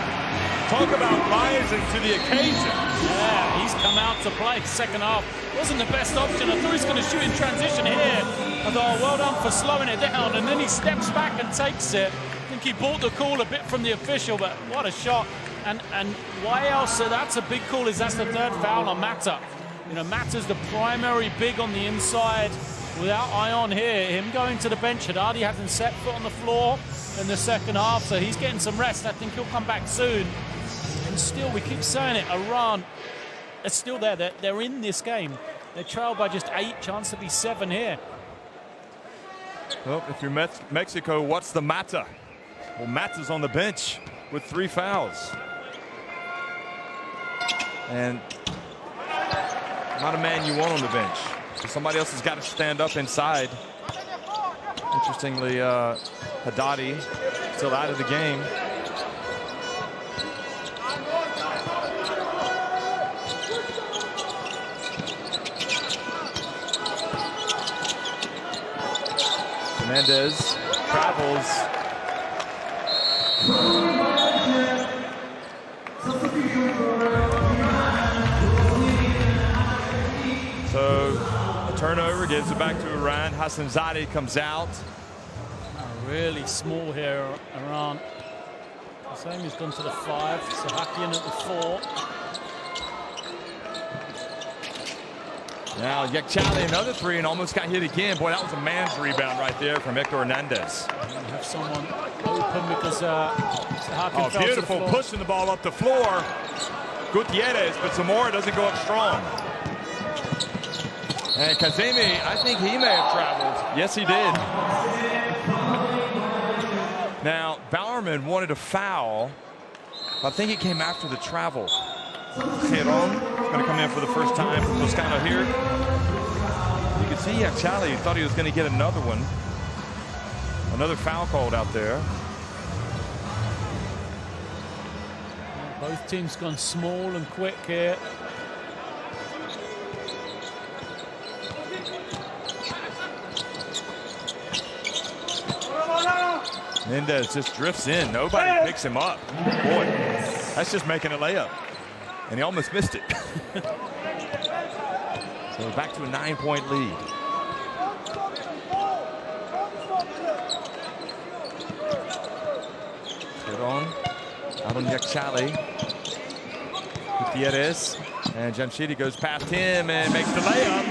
Talk about rising to the occasion. Yeah, he's come out to play second half. Wasn't the best option. I thought he was going to shoot in transition here. I thought, oh, well done for slowing it down. And then he steps back and takes it. I think he bought the call a bit from the official, but what a shot. And why else? So that's a big call. That's the third foul on Mata. You know, Mata's the primary big on the inside. Without Ion here, him going to the bench. Haddadi hasn't set foot on the floor in the second half, so he's getting some rest. I think he'll come back soon. And still, we keep saying it, Iran is still there. They're in this game. They're trailed by just 8, chance to be 7 here. Well, if you're Mexico, what's the Mata? Well, Mata's on the bench with 3 fouls. And not a man you want on the bench. So somebody else has got to stand up inside. Interestingly, Haddadi still out of the game. Hernandez travels. So a turnover gives it back to Iran. Hassanzadeh comes out. Really small here, Iran. Kazemi's gone to the 5. Sahakian at the 4. Now Yakhchali another 3 and almost got hit again. Boy, that was a man's rebound right there from Héctor Hernández. You have someone open because Sahakian fell beautiful to the floor. pushing the ball up the floor. Gutierrez, but Zamora doesn't go up strong. And Kazemi, I think he may have traveled. Yes, he did. Now, Bowerman wanted a foul. I think it came after the travel. Heron going to come in for the first time from Toscano here. You can see Yakhchali thought he was going to get another one. Another foul called out there. Both teams gone small and quick here. Mendez just drifts in. Nobody picks him up. Boy, that's just making a layup. And he almost missed it. So back to a 9-point lead. Good on. Out on Yakhchali. Gutierrez. And Yakhchali goes past him and makes the layup.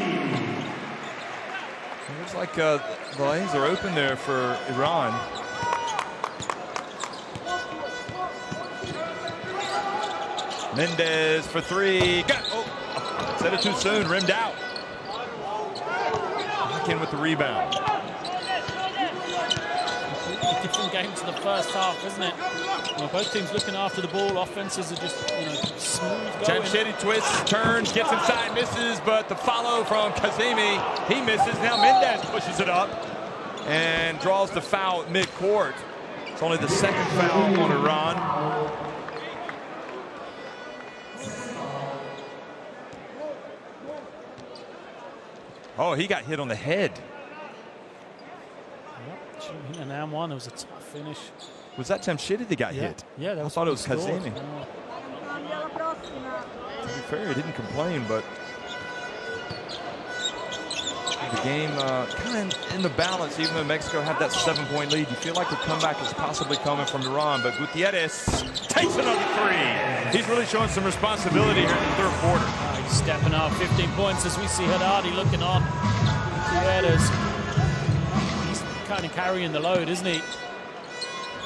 It looks like the lanes are open there for Iran. Mendez for 3. Said it too soon. Rimmed out. Back in with the rebound. Completely different game to the first half, isn't it? Well, both teams looking after the ball. Offenses are just, you know, smooth going. Yakhchali twists, turns, gets inside, misses, but the follow from Kazemi, he misses. Now Mendez pushes it up and draws the foul at midcourt. It's only the second foul on Iran. Oh, he got hit on the head. Yep. Now and one. It was a tough finish. Was that Yakhchali that got hit? Yeah, that I was thought it was scored. Kazemi. To be fair, he didn't complain, but the game kind of in the balance. Even though Mexico had that 7-point lead, you feel like the comeback is possibly coming from Iran. But Gutierrez takes another three. He's really showing some responsibility here in the third quarter. He's stepping up, 15 points as we see Haddadi looking on. Gutierrez, he's kind of carrying the load, isn't he?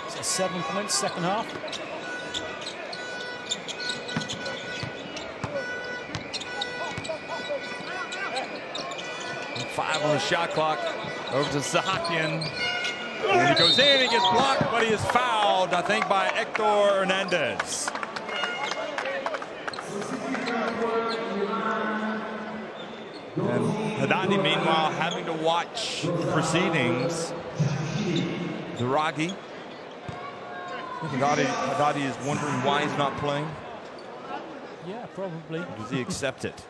So 7 points, second half. 5 on the shot clock. Over to Zahakian. And he goes in, he gets blocked, but he is fouled, I think, by Héctor Hernández. And Haddadi, meanwhile, having to watch proceedings. Duragi. Haddadi is wondering why he's not playing. Yeah, probably. Does he accept it?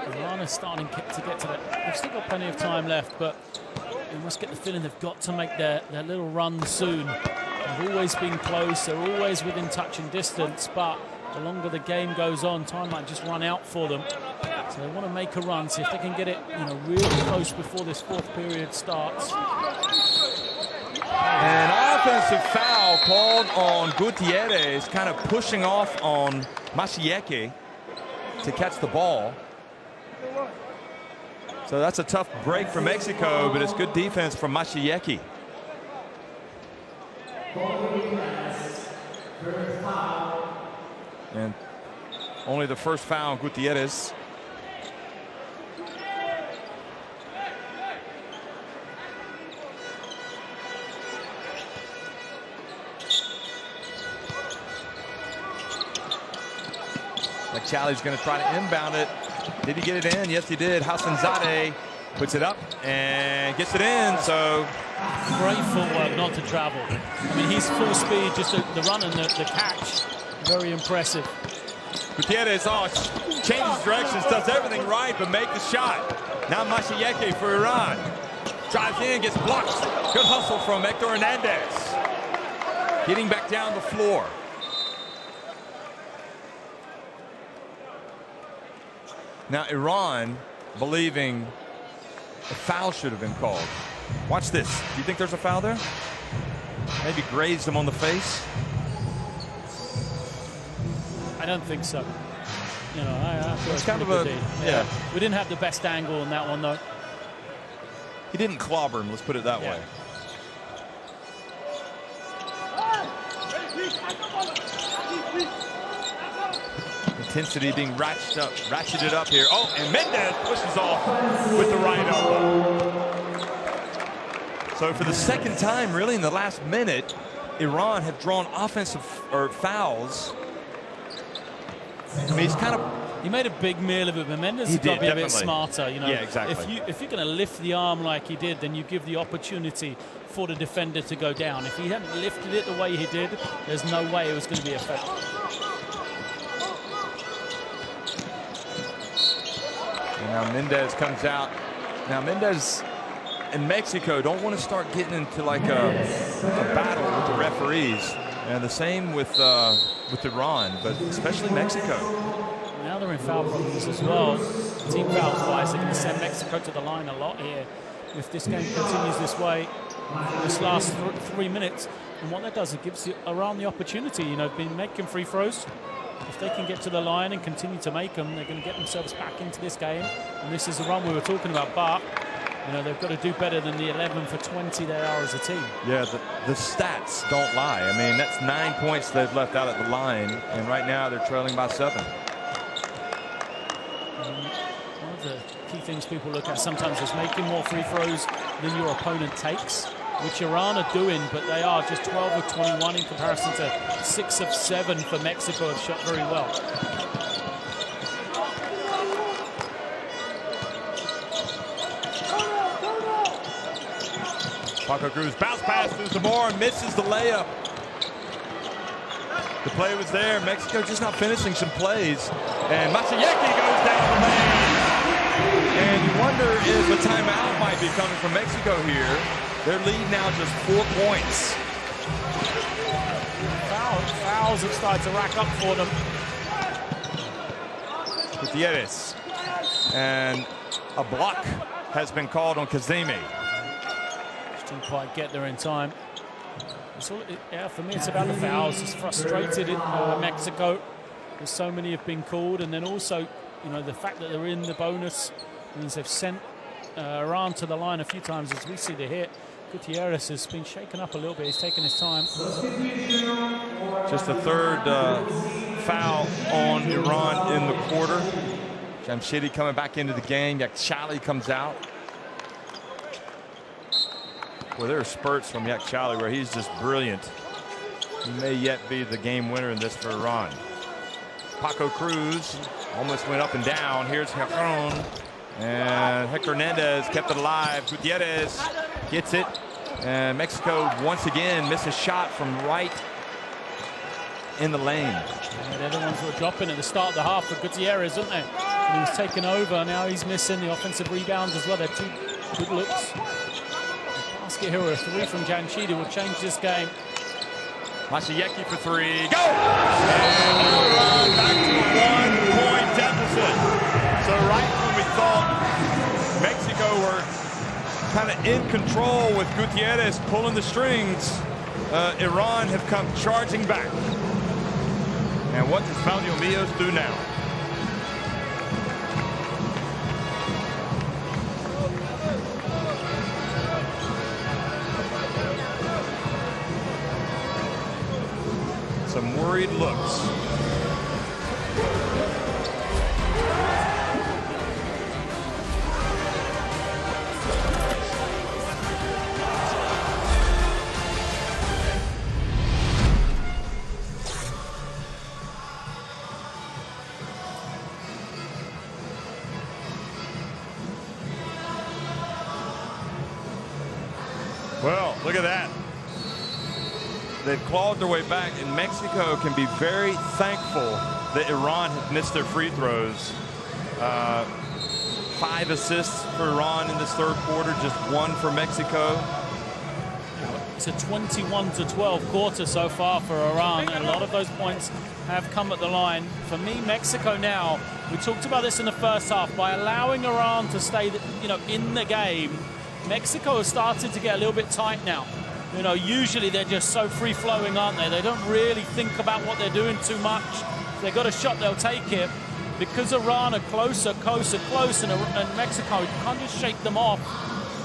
Iran is starting to get to that. They've still got plenty of time left, but you must get the feeling they've got to make their little run soon. They've always been close. They're always within touching distance, but the longer the game goes on, time might just run out for them. So they want to make a run, see if they can get it, really close before this fourth period starts. An offensive foul called on Gutierrez, kind of pushing off on Mashieke to catch the ball. So that's a tough break for Mexico, but it's good defense from Mashieke. And only the first foul on Gutierrez. Yakhchali's going to try to inbound it. Did he get it in? Yes, he did. Hassanzadeh puts it up and gets it in. So great footwork not to travel. I mean, he's full speed, just the run and the catch. Very impressive. Gutierrez changes directions, does everything right, but make the shot. Now Mashieke for Iran. Drives in, gets blocked. Good hustle from Héctor Hernández. Getting back down the floor. Now Iran believing a foul should have been called. Watch this. Do you think there's a foul there? Maybe grazed him on the face? I don't think so. I feel it's kind of a yeah. We didn't have the best angle on that one though. He didn't clobber him. Let's put it that way. Intensity being ratcheted up here. Oh, and Mendez pushes off with the right elbow. So for the second time, really, in the last minute, Iran have drawn offensive fouls. I mean, he's kind of... He made a big meal of it, but Mendez has got to be a bit smarter. Yeah, exactly. If you're going to lift the arm like he did, then you give the opportunity for the defender to go down. If he hadn't lifted it the way he did, there's no way it was going to be effective. And now Mendez comes out. Now Mendez and Mexico don't want to start getting into like a battle with the referees. And the same with Iran, but especially Mexico. Now they're in foul problems as well. Team fouls wise, they're going to send Mexico to the line a lot here. If this game continues this way, this last 3 minutes, and what that does, it gives Iran the opportunity. Been making free throws. If they can get to the line and continue to make them, they're going to get themselves back into this game. And this is the run we were talking about. But they've got to do better than the 11 for 20 they are as a team. Yeah, the stats don't lie. I mean, that's 9 points they've left out at the line, and right now they're trailing by 7. One of the key things people look at sometimes is making more free throws than your opponent takes, which Iran are doing, but they are just 12 of 21 in comparison to 6 of 7 for Mexico have shot very well. Paco Cruz bounce pass through Zamora, misses the layup. The play was there. Mexico just not finishing some plays. And Masayeki goes down the lane. And you wonder if a timeout might be coming from Mexico here. Their lead now just 4 points. Fouls have started to rack up for them. Gutierrez. And a block has been called on Kazemi. Just didn't quite get there in time. Yeah, for me, it's about the fouls. It's frustrated in Mexico. There's so many have been called, and then also, you know, the fact that they're in the bonus means they've sent Iran to the line a few times. As we see the hit, Gutierrez has been shaken up a little bit. He's taken his time. Just the third foul on Iran in the quarter. Jamshidi coming back into the game. Yakhchali comes out. Well, there are spurts from Yakhchali where he's just brilliant. He may yet be the game winner in this for Iran. Paco Cruz almost went up and down. Here's Herron. And Héctor Hernández kept it alive. Gutierrez gets it. And Mexico once again misses a shot from right in the lane. Yeah, they're the ones who were dropping at the start of the half for Gutierrez, aren't they? And he was taken over. Now he's missing the offensive rebounds as well. They're 2 good looks. Basket here, a 3 from Yakhchali will change this game. Masayeki for 3. Go! And Iran back to a 1-point deficit. So right when we thought Mexico were kind of in control with Gutierrez pulling the strings, Iran have come charging back. And what does Behnam do now? Some worried looks. Well, look at that. They've clawed their way back, and Mexico can be very thankful that Iran has missed their free throws. 5 assists for Iran in this third quarter, just 1 for Mexico. It's a 21-12 quarter so far for Iran, and a lot of those points have come at the line. For me, Mexico now, we talked about this in the first half, by allowing Iran to stay, you know, in the game, Mexico has started to get a little bit tight now. You know, usually they're just so free-flowing, aren't they? They don't really think about what they're doing too much. If they've got a shot, they'll take it. Because Iran are close, and Mexico can't just shake them off,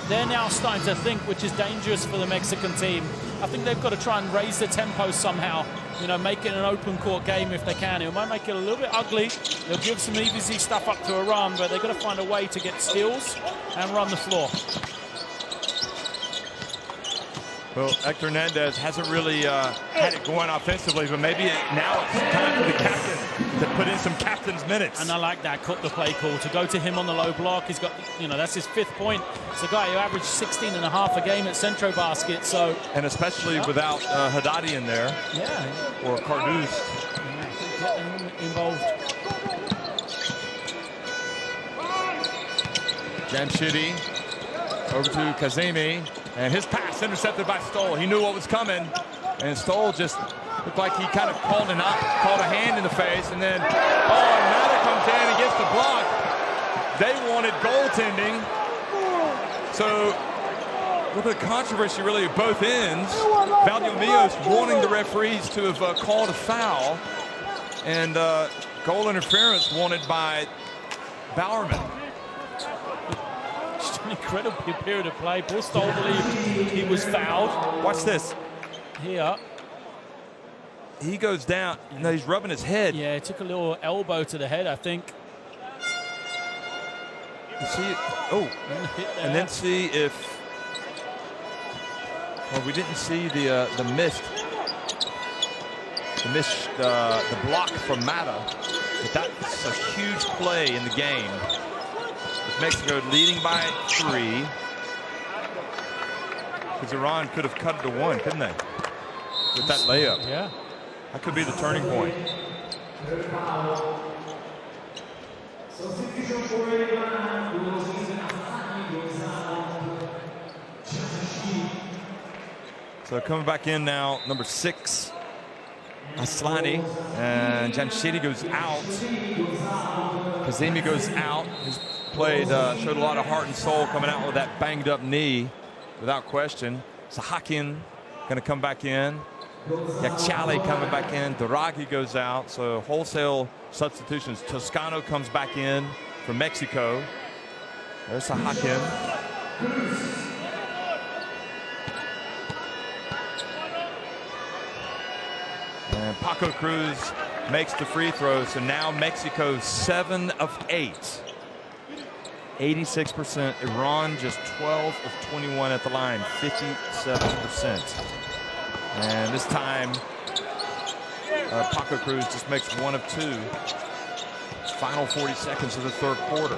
they're now starting to think, which is dangerous for the Mexican team. I think they've got to try and raise the tempo somehow, you know, make it an open court game if they can. It might make it a little bit ugly. They'll give some easy stuff up to Iran, but they've got to find a way to get steals and run the floor. Well, Héctor Hernández hasn't really had it going offensively, but maybe now it's time for the captain to put in some captain's minutes. And I like that, cut the play call, to go to him on the low block. He's got, you know, that's his 5th point. It's a guy who averaged 16.5 a game at Centro Basket, so... And especially without Haddadi in there. Yeah. Or Carduz. Get them involved. Jamshidi over to Kazemi. And his pass intercepted by Stoll. He knew what was coming. And Stoll just looked like he kind of called a hand in the face. And then, Mata comes in and gets the block. They wanted goaltending. So, look at the controversy really at both ends. Behnam wanting the referees to have called a foul. And goal interference wanted by Bowerman. Just an incredible period of play. Paul Stoll believed he was fouled. Watch this. Here. He goes down. No, he's rubbing his head. Yeah, he took a little elbow to the head, I think. You see it? Oh, and then see if... Well, we didn't see the block from Mata. But that's a huge play in the game. With Mexico leading by 3. Because Iran could have cut it to 1, couldn't they? With that layup. Yeah. That could be the turning point. So coming back in now, number 6, Aslani, and Yakhchali goes out. Kazemi goes out. He's played, showed a lot of heart and soul coming out with that banged up knee, without question. Sahakian going to come back in. Yakhchali coming back in. Daragi goes out. So wholesale substitutions. Toscano comes back in from Mexico. There's Sahakian. And Paco Cruz makes the free throw. So now Mexico 7 of 8. 86%. Iran just 12 of 21 at the line. 57%. And this time, Paco Cruz just makes 1 of 2. Final 40 seconds of the third quarter.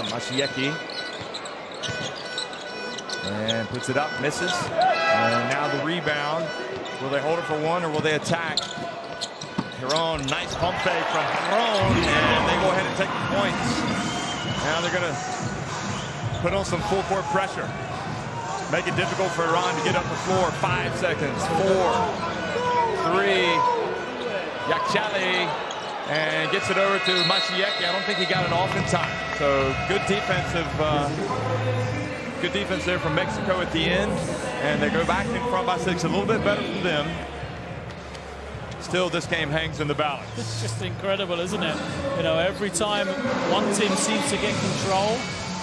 Mashieki. And puts it up, misses. And now the rebound. Will they hold it for 1 or will they attack? Heron, nice pump fake from Heron, and they go ahead and take the points. Now they're going to put on some full court pressure. Make it difficult for Iran to get up the floor. 5 seconds, 4, 3, Yakhchali, and gets it over to Mashieki. I don't think he got it off in time. So good defense there from Mexico at the end, and they go back in front by 6. A little bit better for them. Still, this game hangs in the balance. It's just incredible, isn't it? You know, every time one team seems to get control,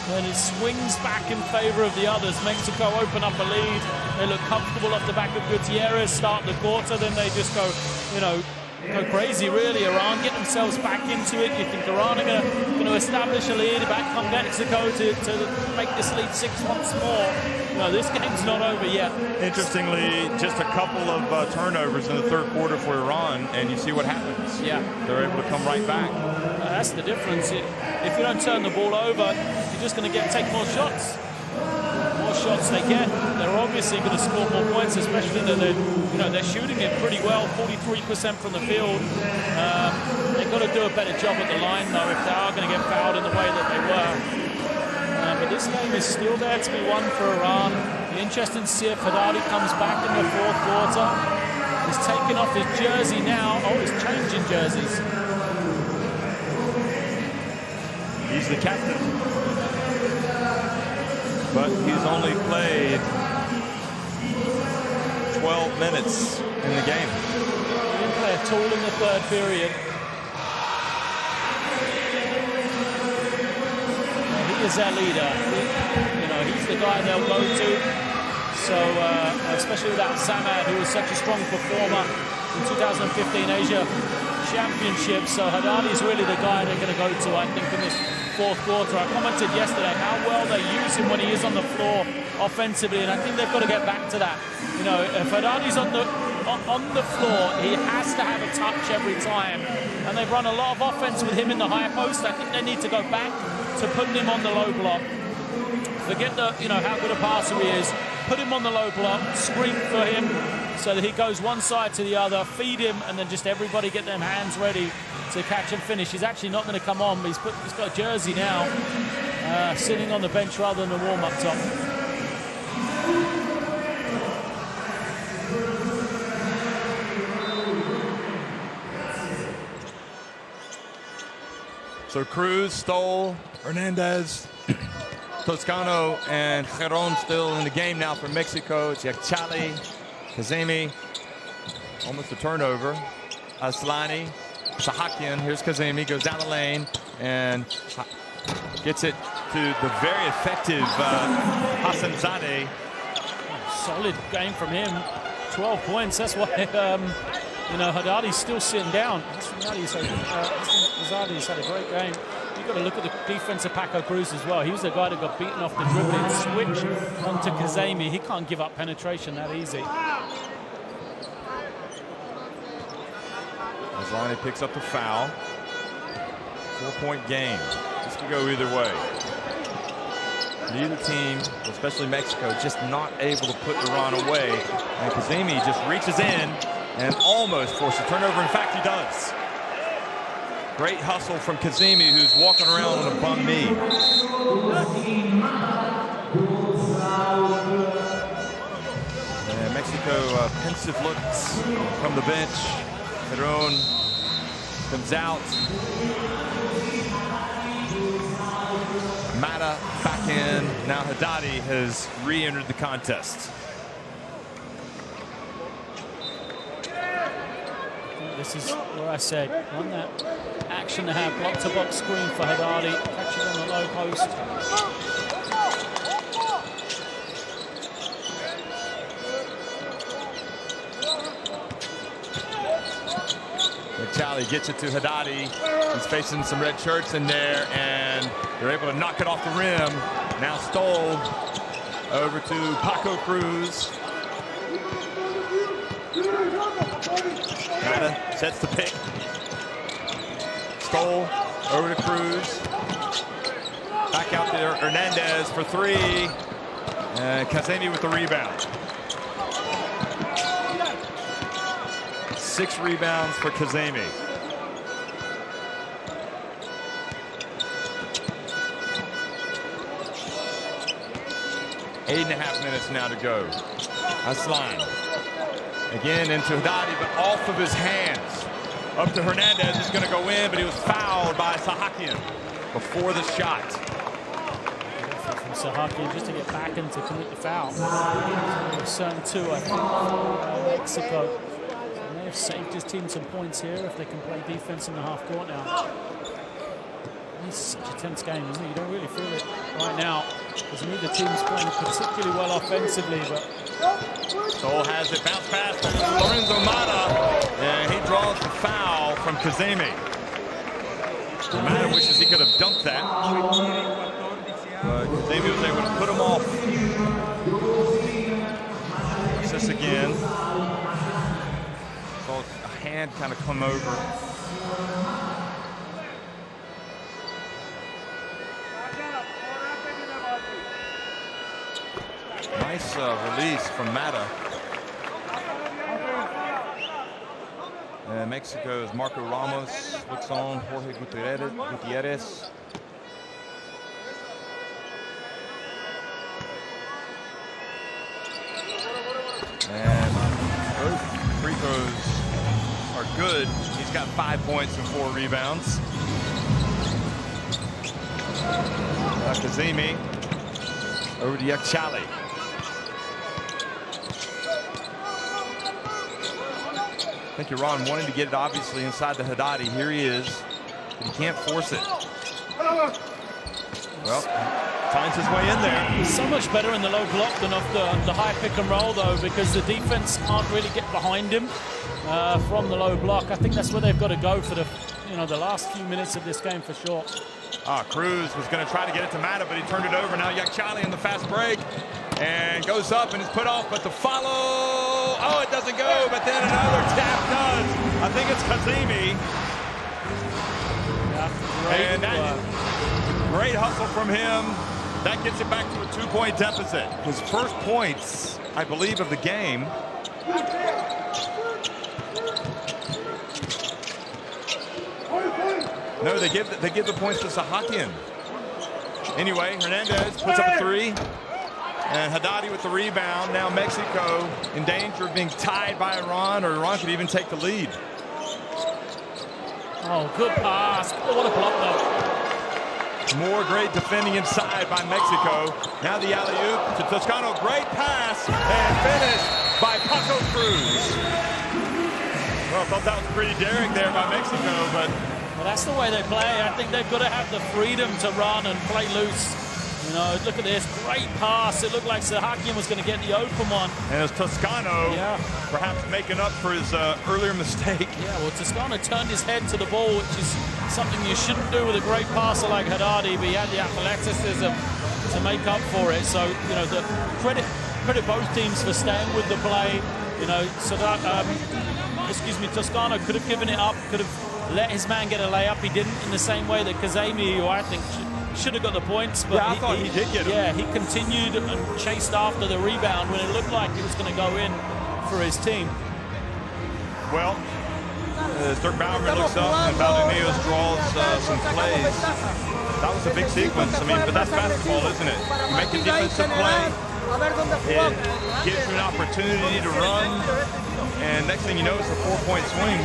then it swings back in favor of the others. Mexico open up a lead. They look comfortable off the back of Gutierrez, start the quarter, then they just go, you know, go crazy, really. Iran get themselves back into it. You think Iran are going to establish a lead, back come Mexico to make this lead 6 once more. No, this game's not over yet. Interestingly, just a couple of turnovers in the third quarter for Iran, and you see what happens. Yeah. They're able to come right back. That's the difference. If you don't turn the ball over, you're just going to take more shots. More shots they get, they're obviously going to score more points, especially that they're shooting it pretty well, 43% from the field. They've got to do a better job at the line, though, if they are going to get fouled in the way that they were. But this game is still there to be won for Iran. The interesting to see if Haddadi comes back in the fourth quarter. He's taking off his jersey now. Oh, he's changing jerseys. He's the captain. But he's only played 12 minutes in the game. He didn't play at all in the third period. He is their leader. He's the guy they'll go to. So, especially without Samad, who was such a strong performer in 2015 Asia Championship. So Haddadi is really the guy they're going to go to, I think, in this fourth quarter. I commented yesterday how well they use him when he is on the floor offensively, and I think they've got to get back to that. You know, if Haddadi's on the floor, he has to have a touch every time, and they've run a lot of offense with him in the high post. I think they need to go back to putting him on the low block. Forget how good a passer he is. Put him on the low block, screen for him so that he goes one side to the other, feed him, and then just everybody get their hands ready to catch and finish. He's actually not going to come on, but he's got a jersey now, sitting on the bench rather than the warm-up top. So Cruz, Stoll, Hernandez, Toscano, and Heron still in the game now for Mexico. It's Yakhchali, Kazemi, almost a turnover. Aslani, Sahakian, here's Kazemi, goes down the lane and gets it to the very effective Hassanzadeh. Solid game from him, 12 points. That's why Haddadi's still sitting down. Haddadi's had a great game. You've got to look at the defense of Paco Cruz as well. He was the guy that got beaten off the dribbling, switch onto Kazemi. He can't give up penetration that easy. Aslani picks up the foul. 4-point game. This could go either way. Neither team, especially Mexico, just not able to put Iran away. And Kazemi just reaches in and almost forces a turnover. In fact, he does. Great hustle from Kazemi, who's walking around on a bum knee. And Mexico, pensive looks from the bench. Pedron comes out. Mata back in. Now Haddadi has re-entered the contest. This is where I said, on that action to have block-to-box screen for Haddadi, catch it on the low post. Yakhchali gets it to Haddadi. He's facing some red shirts in there, and they're able to knock it off the rim. Now Stoll over to Paco Cruz. Mata sets the pick. Stoll over to Cruz. Back out there, Hernandez for three. And Kazemi with the rebound. 6 rebounds for Kazemi. Eight and a half minutes now to go. Arsalan again into Haddadi, but off of his hands. Up to Hernandez, is going to go in, but he was fouled by Sahakian before the shot. From Sahakian just to get back and to commit the foul. Return 2, I think, Mexico. And they have saved his team some points here if they can play defense in the half court now. It's such a tense game, isn't it? You don't really feel it right now because neither team's playing particularly well offensively, but Stoll has it, bounce pass to Lorenzo Mata, and he draws the foul from Kazemi. Mata wishes he could have dumped that, but Kazemi was able to put him off. Watch this again. Saw a hand kind of come over. Nice release from Mata. Mexico's Marco Ramos looks on. Jorge Gutiérrez. And both free throws are good. He's got 5 points and 4 rebounds. Kazemi over to Yakhchali. I think Iran wanting to get it obviously inside the Haddadi. Here he is, but he can't force it. Well, finds his way in there. He's so much better in the low block than off the high pick and roll, though, because the defense can't really get behind him from the low block. I think that's where they've got to go for the last few minutes of this game for sure. Cruz was going to try to get it to Mata, but he turned it over. Now Yakhchali in the fast break and goes up and is put off, but the follow, oh, it doesn't go, but then another tap does. I think it's Kazemi. Yeah, great hustle from him. That gets it back to a 2-point deficit. His first points, I believe, of the game. No, they give the points to Sahakian. Anyway, Hernandez puts up a 3. And Haddadi with the rebound. Now Mexico in danger of being tied by Iran, or Iran could even take the lead. Oh, good pass. Oh, what a block, though. More great defending inside by Mexico. Now the alley-oop to Toscano. Great pass and finished by Paco Cruz. Well, I thought that was pretty daring there by Mexico, but... Well, that's the way they play. I think they've got to have the freedom to run and play loose. You know, look at this. Great pass. It looked like Sahakian was going to get the open one. And it was Toscano perhaps making up for his earlier mistake. Yeah, well, Toscano turned his head to the ball, which is something you shouldn't do with a great passer like Haddadi, but he had the athleticism to make up for it. So, you know, the credit both teams for staying with the play. You know, Toscano could have given it up, could have let his man get a layup. He didn't, in the same way that Kazemi, who I think should have got the points, but yeah, I thought he did get it. Yeah, he continued and chased after the rebound when it looked like it was going to go in for his team. Well, as Dirk Bowerman looks up and Valdez draws some plays, that was a big sequence. I mean, but that's basketball, isn't it? You make a defensive play, it gives you an opportunity to run, and next thing you know, it's a 4-point swing.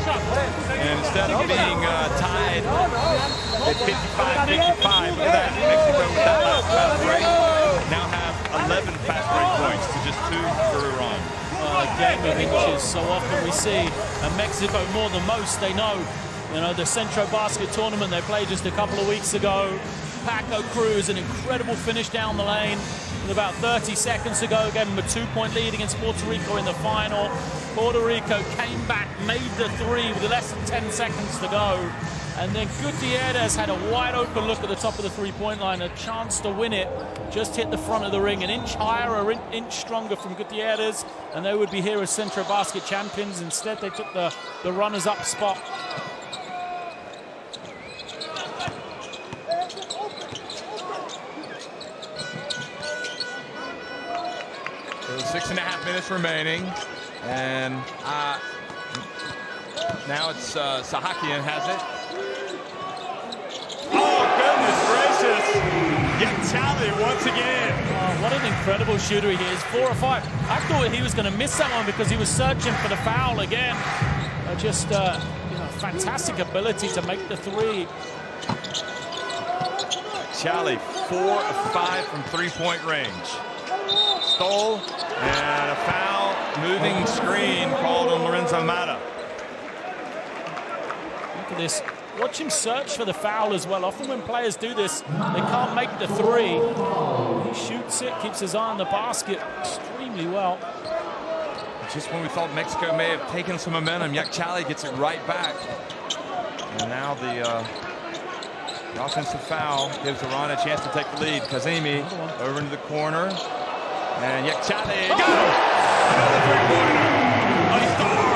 And instead of being tied at 55-55, look at that. Mexico with that last fast break now have 11 fast break points to just 2 for Iran. A game of inches. So often we see Mexico more than most. They know, you know, the Centro Basket tournament they played just a couple of weeks ago. Paco Cruz, an incredible finish down the lane. With about 30 seconds to go, gave him a 2-point lead against Puerto Rico in the final. Puerto Rico came back, made the 3 with less than 10 seconds to go. And then Gutiérrez had a wide open look at the top of the 3-point line, a chance to win it. Just hit the front of the ring, an inch higher, an inch stronger from Gutiérrez, and they would be here as Centro Basket champions. Instead, they took the runners-up spot. So 6.5 minutes remaining, and now it's Sahakian has it. Oh, goodness gracious! Yakhchali once again. Oh, what an incredible shooter he is. 4 or 5. I thought he was going to miss that one because he was searching for the foul again. Just, you know, fantastic ability to make the 3. Yakhchali, 4 of 5 from 3-point range. Stole, and a foul, moving screen called on Lorenzo Mata. Look at this. Watch him search for the foul as well. Often when players do this, they can't make the 3. He shoots it, keeps his eye on the basket extremely well. Just when we thought Mexico may have taken some momentum, Yakhchali gets it right back. And now the offensive foul gives Iran a chance to take the lead. Kazemi over into the corner. And Yakhchali got him! Another 3-pointer! A star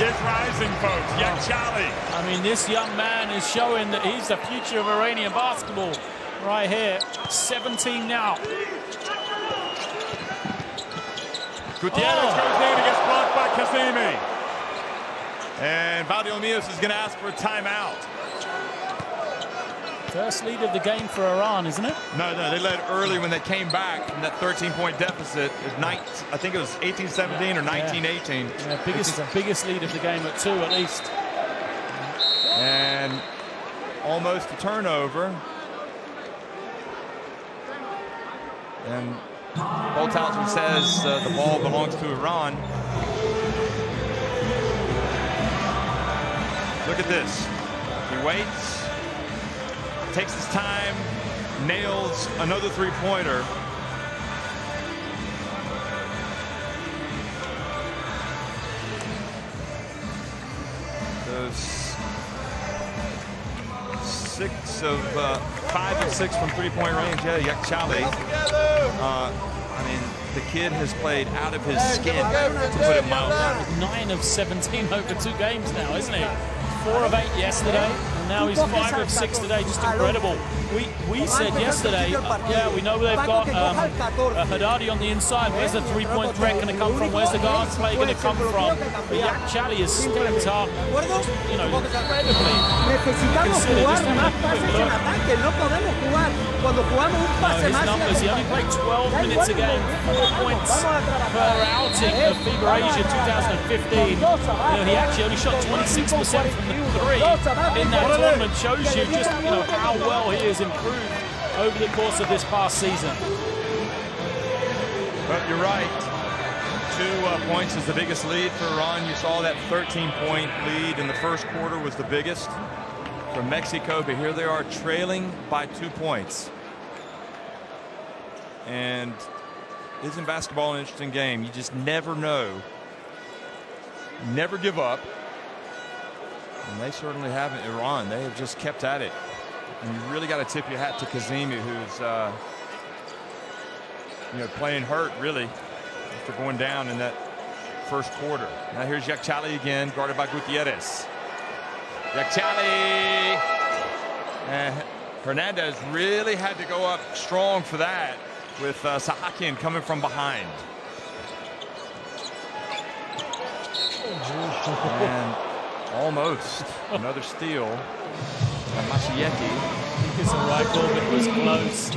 is rising, folks. Yakhchali. I mean, this young man is showing that he's the future of Iranian basketball right here. 17 now. Gutierrez goes in and gets blocked by Kazemi. And Valdez is going to ask for a timeout. First lead of the game for Iran, isn't it? No, they led early when they came back from that 13-point deficit. I think it was 18-17 or 19-18. Yeah, biggest lead of the game at 2 at least. And almost a turnover. And Boltowski says the ball belongs to Iran. Look at this. He waits. Takes his time, nails another 3-pointer. Those 5 of 6 from 3-point range. Yeah, Yakhchali. I mean, the kid has played out of his skin, to put it mildly. 9 of 17 over 2 games now, isn't he? 4 of 8 yesterday, and now he's 5 of 6 today. Just incredible. We said yesterday, yeah, we know they've got Haddadi on the inside. Where's the 3-point threat going to come from? Where's the guard play going to come from? But Yakhchali is stepped up, you know, incredibly. His numbers, he only played 12 minutes a game, 4 points per outing of FIBA Asia 2015. You know, he actually only shot 26% from the 3 in that tournament. Shows you just, you know, how well he has improved over the course of this past season. But you're right. 2 points is the biggest lead for Iran. You saw that 13-point lead in the first quarter was the biggest from Mexico, but here they are trailing by 2 points. And isn't basketball an interesting game? You just never know. Never give up. And they certainly haven't. Iran, they have just kept at it. And you really got to tip your hat to Kazemi, who's you know, playing hurt really after going down in that first quarter. Now here's Yakhchali again, guarded by Gutierrez. Yakhchali. And Hernandez really had to go up strong for that, with Sahakian coming from behind. And almost another steal. Mashieki. It's a right goal, but it was close.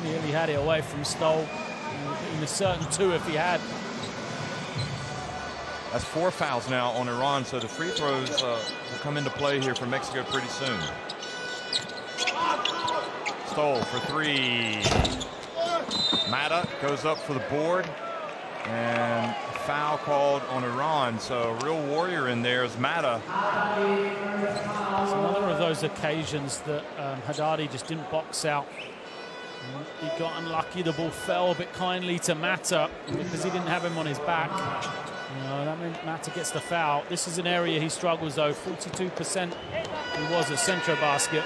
He nearly had it away from Stoll. In a certain 2 if he had. That's 4 fouls now on Iran, so the free throws will come into play here for Mexico pretty soon. Stoll for 3. Mata goes up for the board, and foul called on Iran. So a real warrior in there is Mata. It's another of those occasions that Haddadi just didn't box out. He got unlucky. The ball fell a bit kindly to Mata because he didn't have him on his back. That meant Mata gets the foul. This is an area he struggles though. 42% he was a centro basket.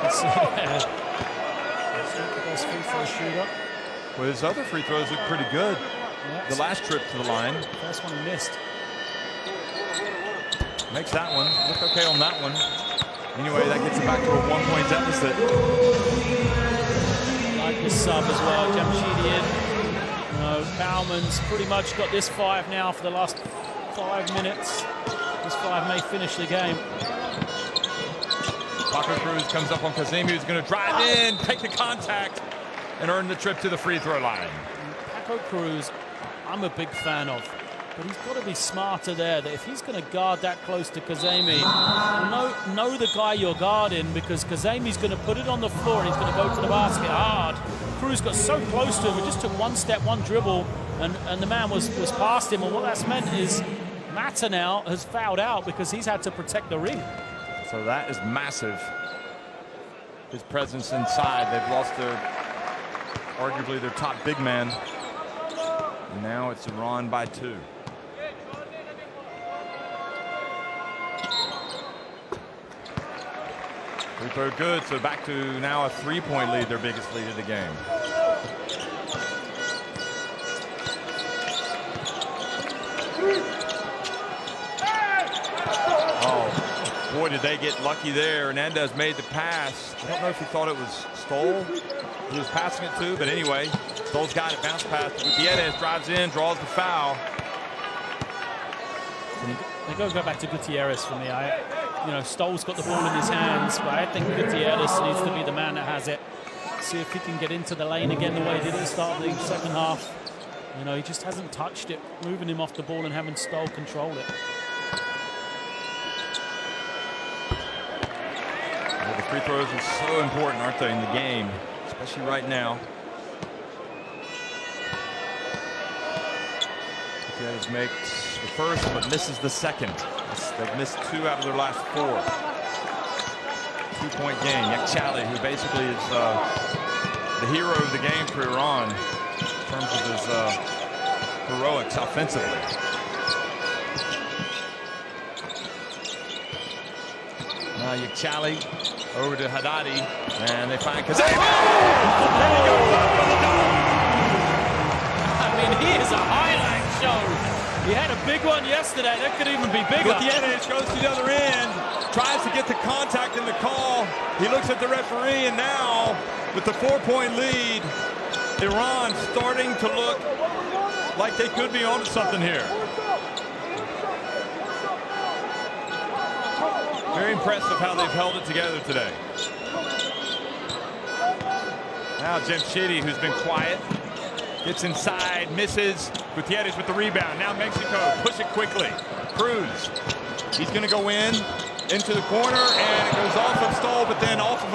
It's not the best free throw shooter. Well, his other free throws look pretty good. Yeah, the last trip to the line. First one he missed. Makes that one. Looked okay on that one. Anyway, that gets it back to a 1-point deficit. Like this sub as well. Jamshidi in. Bauman's pretty much got this 5 now for the last 5 minutes. This 5 may finish the game. Cruz comes up on Kazemi, who's going to drive in, take the contact, and earn the trip to the free throw line. Paco Cruz, I'm a big fan of, but he's got to be smarter there. That if he's going to guard that close to Kazemi, know the guy you're guarding, because Kazemi's going to put it on the floor and he's going to go to the basket hard. Cruz got so close to him, it just took 1 step, 1 dribble, and the man was past him. And what that's meant is Mata now has fouled out because he's had to protect the ring. So that is massive. His presence inside. They've lost arguably their top big man. And now it's Iran by 2. Free throw good, so back to now a 3-point lead, their biggest lead of the game. Oh, boy, did they get lucky there. Hernandez made the pass. I don't know if he thought it was Stoll he was passing it to, but anyway, Stoll's got it, bounce pass. Gutierrez drives in, draws the foul. They go back to Gutierrez for me. Stoll's got the ball in his hands, but I think Gutierrez needs to be the man that has it. See if he can get into the lane again the way he did at the start of the second half. He just hasn't touched it, moving him off the ball and having Stoll control it. Well, the free throws are so important, aren't they, in the game, especially right now. Gutierrez makes the first, but misses the second. They've missed 2 out of their last 4. 2-point game. Yakhchali, who basically is the hero of the game for Iran in terms of his heroics offensively. Now Yakhchali over to Haddadi, and they find Kazemi. There he goes up for the dunk. He is a highlight show. He had a big one yesterday. That could even be bigger. Gutierrez goes to the other end, tries to get the contact in the call. He looks at the referee, and now, with the 4-point lead, Iran starting to look like they could be onto something here. Very impressive how they've held it together today. Now Jamshidi, who's been quiet, gets inside, misses. Gutierrez with the rebound. Now Mexico push it quickly. Cruz, he's going to go into the corner, and it goes off of Stoll, but then off of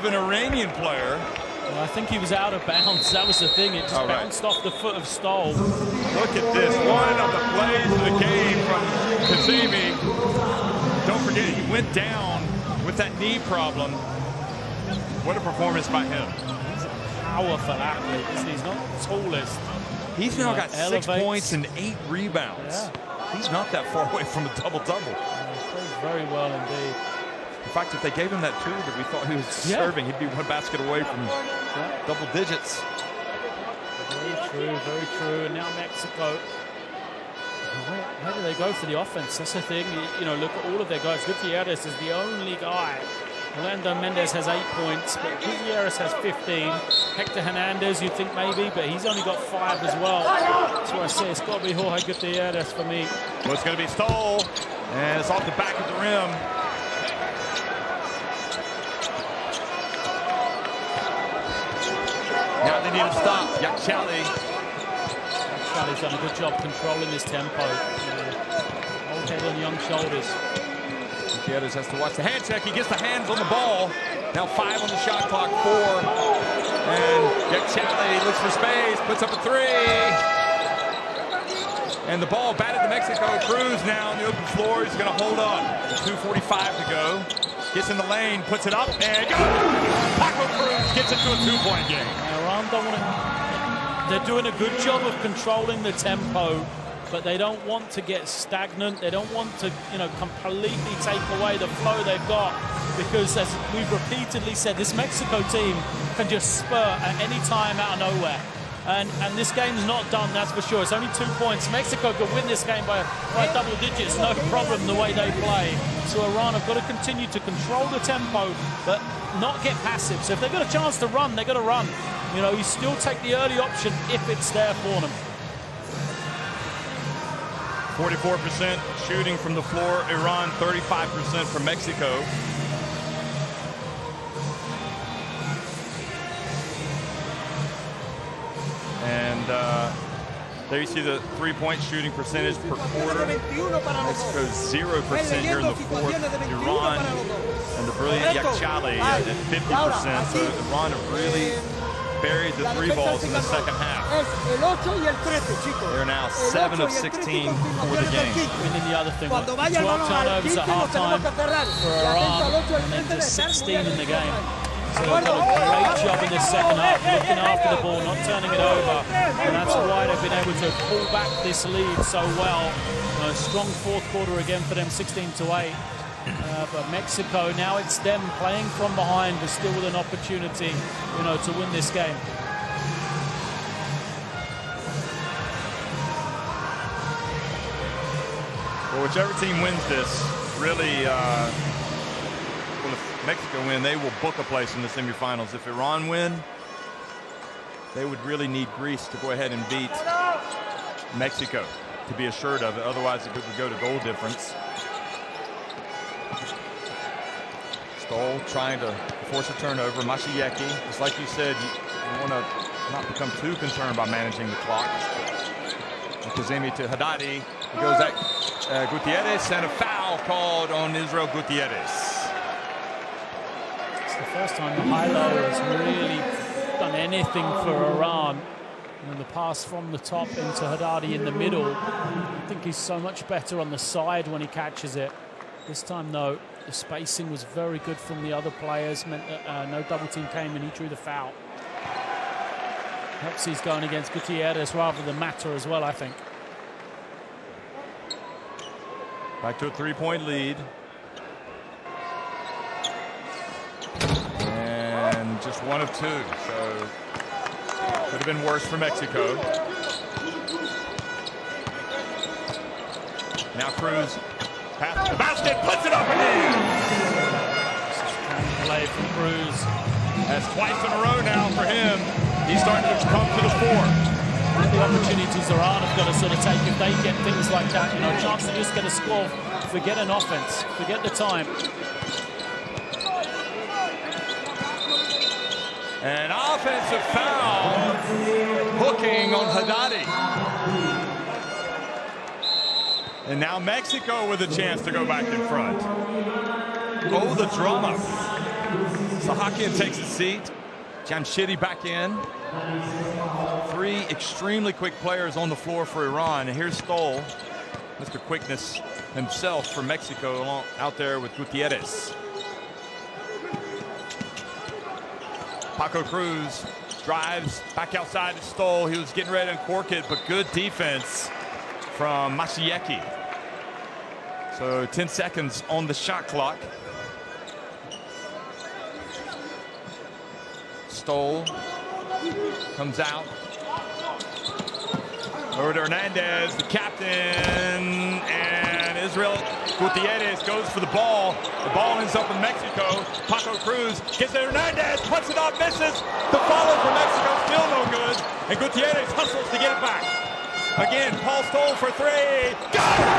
an Iranian player. Well, I think he was out of bounds. That was the thing. It just bounced off the foot of Stoll. Look at this. One of the plays of the game from Kazemi. Don't forget, he went down with that knee problem. What a performance by him. He's a powerful athlete, isn't he? He's not the tallest. He's now got 6 points and 8 rebounds. Yeah. He's not that far away from a double-double. He's played very well indeed. In fact, if they gave him that 2 that we thought he was serving, he'd be 1 basket away from double digits. Very true, very true. And now Mexico Where do they go for the offense? That's the thing. You know, look at all of their guys. Gutiérrez is the only guy. Orlando Mendes has 8 points, but Gutiérrez has 15. Héctor Hernández, you'd think maybe, but he's only got 5 as well. That's why I say it's got to be Jorge Gutiérrez for me. Well, it's going to be Stoll, and it's off the back of the rim. Now they need to stop Yakhchali. Yakhchali's done a good job controlling this tempo. Old head on young shoulders. Gutierrez has to watch the hand check. He gets the hands on the ball. Now 5 on the shot clock, 4. And Yakhchali looks for space, puts up a 3. And the ball batted to Mexico. Cruz now on the open floor. He's going to hold on. 2:45 to go. Gets in the lane, puts it up, and Paco Cruz gets into a 2-point game. Iran don't want to. They're doing a good job of controlling the tempo, but they don't want to get stagnant. They don't want to, you know, completely take away the flow they've got, because as we've repeatedly said, this Mexico team can just spur at any time out of nowhere. And this game's not done, that's for sure. It's only 2 points. Mexico could win this game by double digits, no problem the way they play. So Iran have got to continue to control the tempo, but not get passive. So if they've got a chance to run, they've got to run. You know, you still take the early option if it's there for them. 44% shooting from the floor, Iran 35% from Mexico. And there you see the 3-point shooting percentage per quarter. Mexico's 0% here in the fourth. Iran and the brilliant Yakhchali at 50%. So Iran have really buried the 3 balls in the second half. They're now 7 of 16 for the game. And then the other thing, 12 turnovers at halftime for Iran, and then just 16 in the game. So they've done a great job in this second half, looking after the ball, not turning it over. And that's why they've been able to pull back this lead so well. A strong fourth quarter again for them, 16-8. But Mexico, now it's them playing from behind, but still with an opportunity, you know, to win this game. Well, whichever team wins this, really, well, if Mexico win, they will book a place in the semifinals. If Iran win, they would really need Greece to go ahead and beat Mexico to be assured of it. Otherwise, it would go to goal difference. Stoll trying to force a turnover. Mashieki, just like you said, you want to not become too concerned by managing the clock. Kazemi to Haddadi. He goes at Gutiérrez, and a foul called on Israel Gutiérrez. It's the first time the high-low has really done anything for Iran. And the pass from the top into Haddadi in the middle. I think he's so much better on the side when he catches it. This time, no. The spacing was very good from the other players. Meant that no double team came and he drew the foul. Helps he's going against Gutiérrez rather than Mata as well, I think. Back to a 3-point lead. And just 1 of 2. So could have been worse for Mexico. Now Cruz. Pass the basket, puts it up and in. Play from Cruz. That's twice in a row now for him. He's starting to come to the fore. The opportunities Iran have got to sort of take if they get things like that. You know, a chance to just get a score, forget an offense, forget the time. An offensive foul, hooking on Haddadi. And now Mexico with a chance to go back in front. Oh, the drama. Sahakian takes a seat. Jamshidi back in. 3 extremely quick players on the floor for Iran. And here's Stoll, Mr. Quickness himself for Mexico, out there with Gutiérrez. Paco Cruz drives back outside to Stoll. He was getting ready to uncork it, but good defense from Mashieki. So 10 seconds on the shot clock. Stoll comes out. Over to Hernandez, the captain, and Israel Gutierrez goes for the ball. The ball ends up in Mexico. Paco Cruz gets it. Hernandez puts it up, misses. The follow for Mexico still no good. And Gutierrez hustles to get it back. Again, Paul Stoll for three. Got it!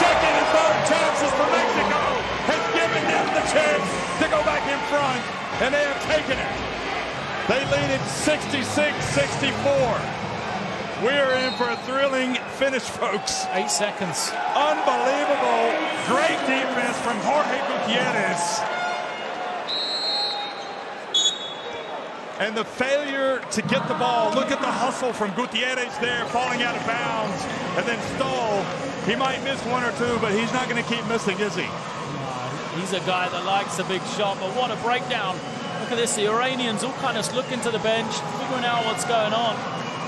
Second and third chances for Mexico has given them the chance to go back in front, and they have taken it. They lead it 66-64. We're in for a thrilling finish, folks. 8 seconds. Unbelievable. Great defense from Jorge Gutierrez. And the failure to get the ball. Look at the hustle from Gutierrez there, falling out of bounds. And then Stoll. He might miss one or two, but he's not going to keep missing, is he? He's a guy that likes a big shot, but what a breakdown. Look at this. The Iranians all kind of looking to the bench, figuring out what's going on.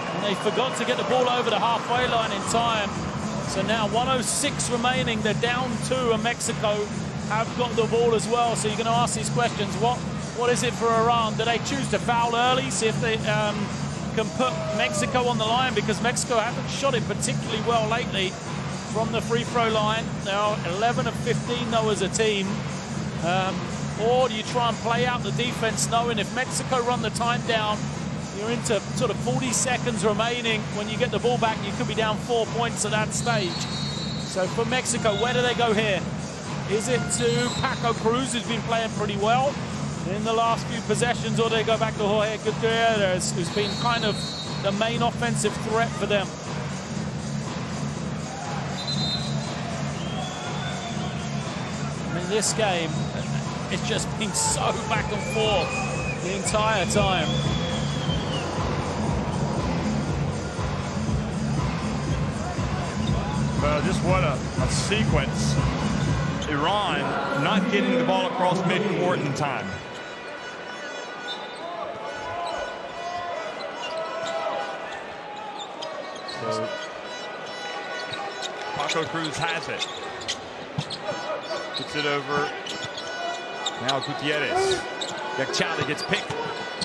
And they forgot to get the ball over the halfway line in time. So now 1:06 remaining. They're down 2, and Mexico have got the ball as well. So you're going to ask these questions. What is it for Iran? Do they choose to foul early, see if they can put Mexico on the line? Because Mexico haven't shot it particularly well lately from the free throw line. They are 11 of 15 though as a team. Or do you try and play out the defense knowing if Mexico run the time down, you're into sort of 40 seconds remaining. When you get the ball back, you could be down 4 points at that stage. So for Mexico, where do they go here? Is it to Paco Cruz, who's been playing pretty well in the last few possessions, or do they go back to Jorge Gutierrez, who's been kind of the main offensive threat for them? I mean, this game, it's just been so back and forth the entire time. Well, just what a sequence. Iran not getting the ball across midcourt in time. So Paco Cruz has it. Gets it over. Now Gutierrez. Yakhchali gets picked.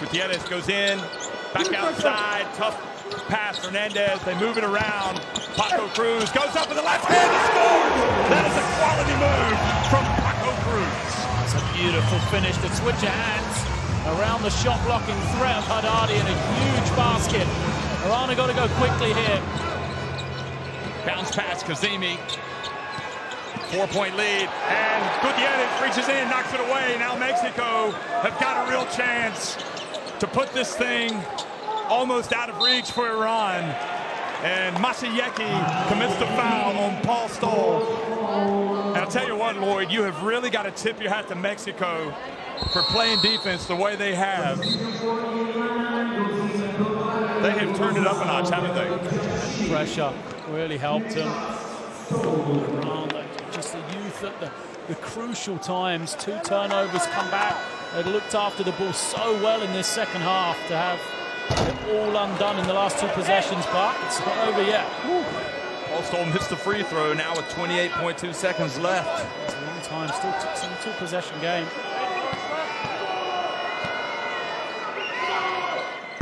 Gutierrez goes in. Back outside. Tough pass. Hernandez. They move it around. Paco Cruz goes up with the left hand and scores. That is a quality move from Paco Cruz. It's a beautiful finish. The switch of hands around the shot blocking threat of Haddadi in a huge basket. Iran have got to go quickly here. Bounce pass, Kazemi. 4-point lead, and Gutierrez reaches in, knocks it away. Now Mexico have got a real chance to put this thing almost out of reach for Iran. And Masayeki commits the foul on Paul Stoll. And I'll tell you what, Lloyd, you have really got to tip your hat to Mexico for playing defense the way they have. They have turned it up a notch, haven't they? Pressure really helped them. Just the youth at the crucial times. 2 turnovers come back. They looked after the ball so well in this second half to have it all undone in the last 2 possessions, but it's not over yet. Paul Stoll missed the free throw now with 28.2 seconds left. It's a long time, still some 2-possession game.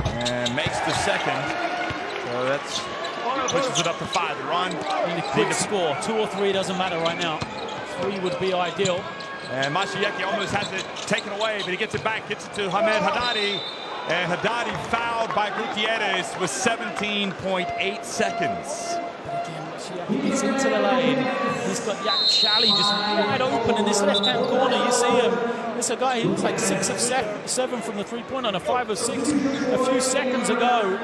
And makes the second. So that's pushes it up to 5. Iran need a quick score. 2 or 3 doesn't matter right now. 3 would be ideal. And Masayeki almost has it taken away, but he gets it back, gets it to Haddadi. And Haddadi fouled by Gutierrez with 17.8 seconds. But again, Masayeki gets into the lane. He's got Yakhchali just wide open in this left-hand corner. You see him. This is a guy, he was like 6 of 7 from the three-point line, a 5 of 6 a few seconds ago.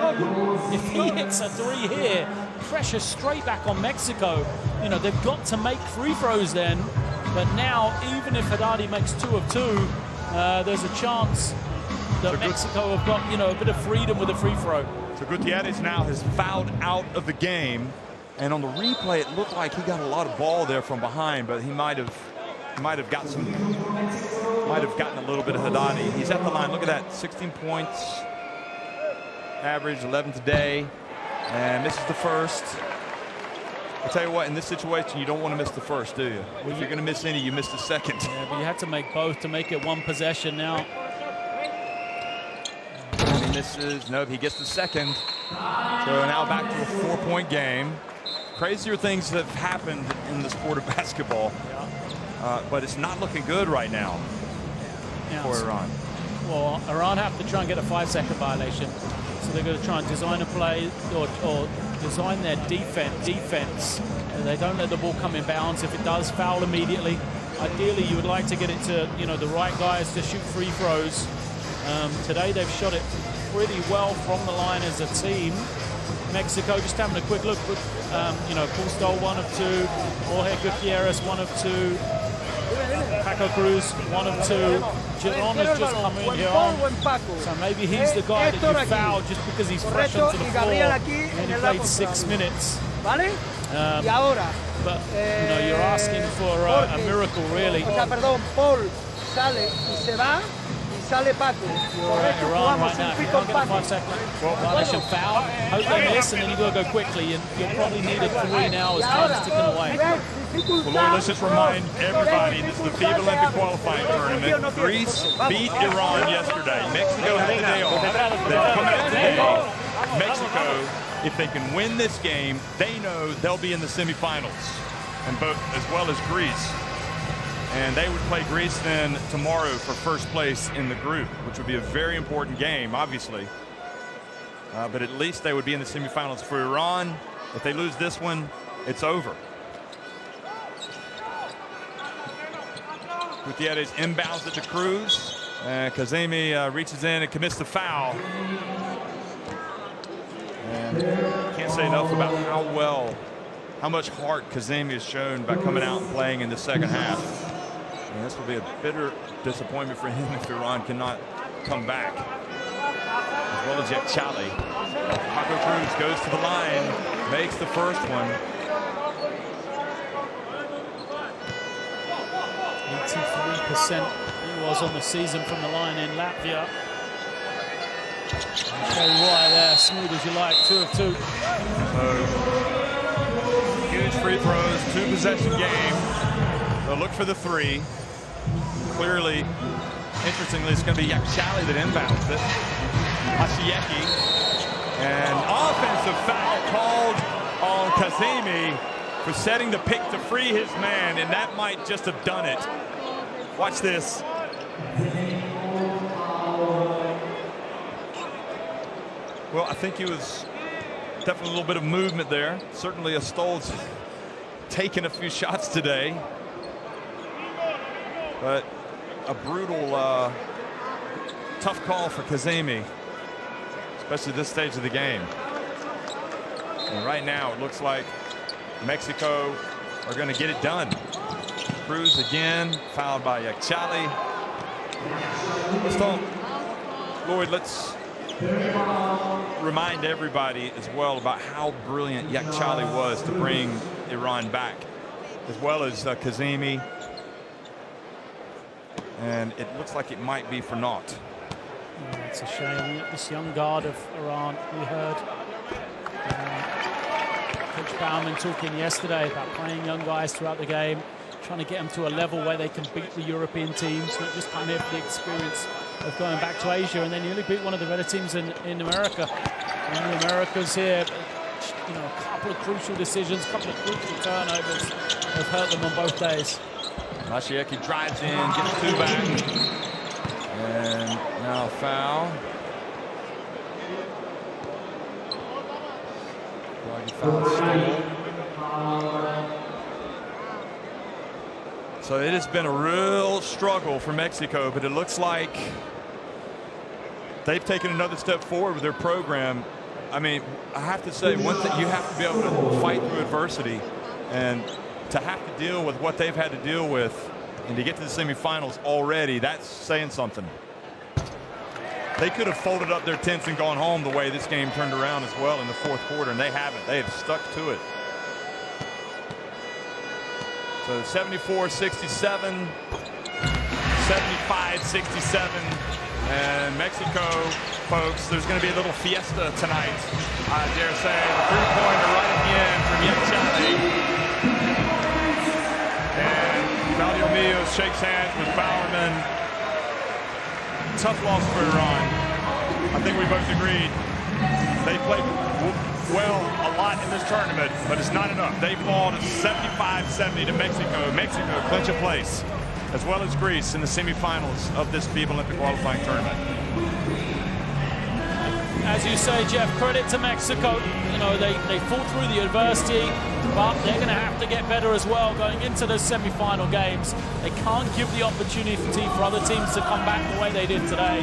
If he hits a 3 here, pressure straight back on Mexico. You know, they've got to make free throws then. But now, even if Haddadi makes 2 of 2, there's a chance that Mexico have got, you know, a bit of freedom with a free throw. So Gutierrez now has fouled out of the game. And on the replay, it looked like he got a lot of ball there from behind, but he might have gotten a little bit of Haddadi. He's at the line. Look at that, 16 points, average 11 today, and misses the first. I'll tell you what, in this situation, you don't want to miss the first, do you? Well, if you're going to miss any, you miss the second. Yeah, but you had to make both to make it 1 possession now. And he misses. No, he gets the second. So now back to a 4-point game. Crazier things have happened in the sport of basketball. But it's not looking good right now for Iran. Well, Iran have to try and get a 5-second violation. So they're going to try and design a play or design their defense. They don't let the ball come in bounds. If it does, foul immediately. Ideally, you would like to get it to, the right guys to shoot free throws. Today, they've shot it pretty well from the line as a team. Mexico just having a quick look. Cruz 1 of 2. Jorge Gutiérrez 1 of 2. Cruz 1 of 2. Giron has just come in here. So maybe he's the guy that you foul just because he's fresh onto the floor. And he played 6 minutes. But you're asking for a miracle, really. You're Iran right now. If you can't get a 5-second violation foul, hope they miss, and then you've got to go quickly. And you'll probably need a 3 now as time's ticking away. Well, Lord, let's just remind everybody, this is the FIBA Olympic qualifying tournament. Greece beat Iran yesterday. Mexico had the day off. They're coming out today. Mexico, if they can win this game, they know they'll be in the semifinals, and both as well as Greece. And they would play Greece then tomorrow for first place in the group, which would be a very important game, obviously. But at least they would be in the semifinals. For Iran, if they lose this one, it's over. Gutierrez inbounds it to Cruz. Kazemi reaches in and commits the foul. And can't say enough about how much heart Kazemi has shown by coming out and playing in the second half. And this will be a bitter disappointment for him if Iran cannot come back. As well as Yakhchali. Cruz goes to the line, makes the first one. 83% he was on the season from the line in Latvia. Show why there, smooth as you like, 2 of 2. So, huge free throws, 2-possession game. They'll look for the 3. Clearly, interestingly, it's going to be Yakhchali that inbounds it. Mashieki. And offensive foul called on Kazemi for setting the pick to free his man, and that might just have done it. Watch this. Well, I think he was definitely a little bit of movement there. Certainly Astol's taken a few shots today. But a brutal, tough call for Kazemi, especially this stage of the game. And right now, it looks like Mexico are going to get it done. Cruz again, fouled by Yakhchali. Lloyd, let's remind everybody as well about how brilliant Yakhchali was to bring Iran back, as well as Kazemi. And it looks like it might be for naught. Yeah, it's a shame. This young guard of Iran, we heard Coach Baumann talking yesterday about playing young guys throughout the game, trying to get them to a level where they can beat the European teams, not just come here for the experience of going back to Asia. And then you only beat one of the better teams in America. And the Americans here, a couple of crucial decisions, a couple of crucial turnovers have hurt them on both days. Mashieki drives in, gets 2 back. And now a foul. So it has been a real struggle for Mexico, but it looks like they've taken another step forward with their program. I mean, I have to say, one thing, you have to be able to fight through adversity, and to have to deal with what they've had to deal with and to get to the semifinals already, that's saying something. They could have folded up their tents and gone home the way this game turned around as well in the 4th quarter, and they haven't. They have stuck to it. So 74-67, 75-67, and Mexico, folks, there's going to be a little fiesta tonight. I dare say the 3-pointer right at the end from Yakhchali. And Claudio Mills shakes hands with Bowerman. Tough loss for Iran. I think we both agreed they played well a lot in this tournament, but it's not enough. They fall to 75-70 to Mexico. Mexico clinch a place, as well as Greece in the semifinals of this FIBA Olympic qualifying tournament. As you say, Jeff, credit to Mexico. You know, they fought through the adversity, but they're going to have to get better as well going into the semi-final games. They can't give the opportunity for other teams to come back the way they did today.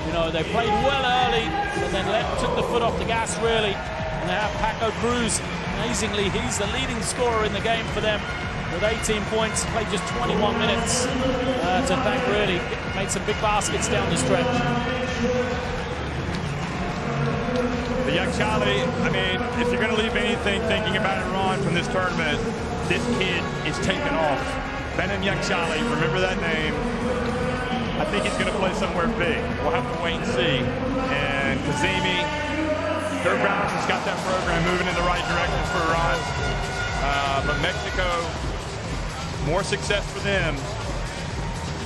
You know, they played well early, but then took the foot off the gas, really. And they have Paco Cruz. Amazingly, he's the leading scorer in the game for them with 18 points, played just 21 minutes to thank, really. Made some big baskets down the stretch. The Yakhchali, I mean, if you're going to leave anything thinking about Iran from this tournament, this kid is taking off. Behnam Yakhchali, remember that name. I think he's going to play somewhere big. We'll have to wait and see. And Kazemi, Dirk Brown has got that program moving in the right direction for Iran. But Mexico, more success for them.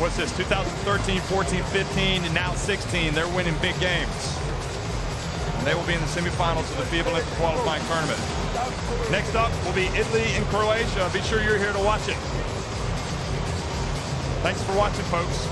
What's this, 2013, 14, 15, and now 16. They're winning big games. And they will be in the semifinals of the FIBA Olympic qualifying tournament. Next up will be Italy and Croatia. Be sure you're here to watch it. Thanks for watching, folks.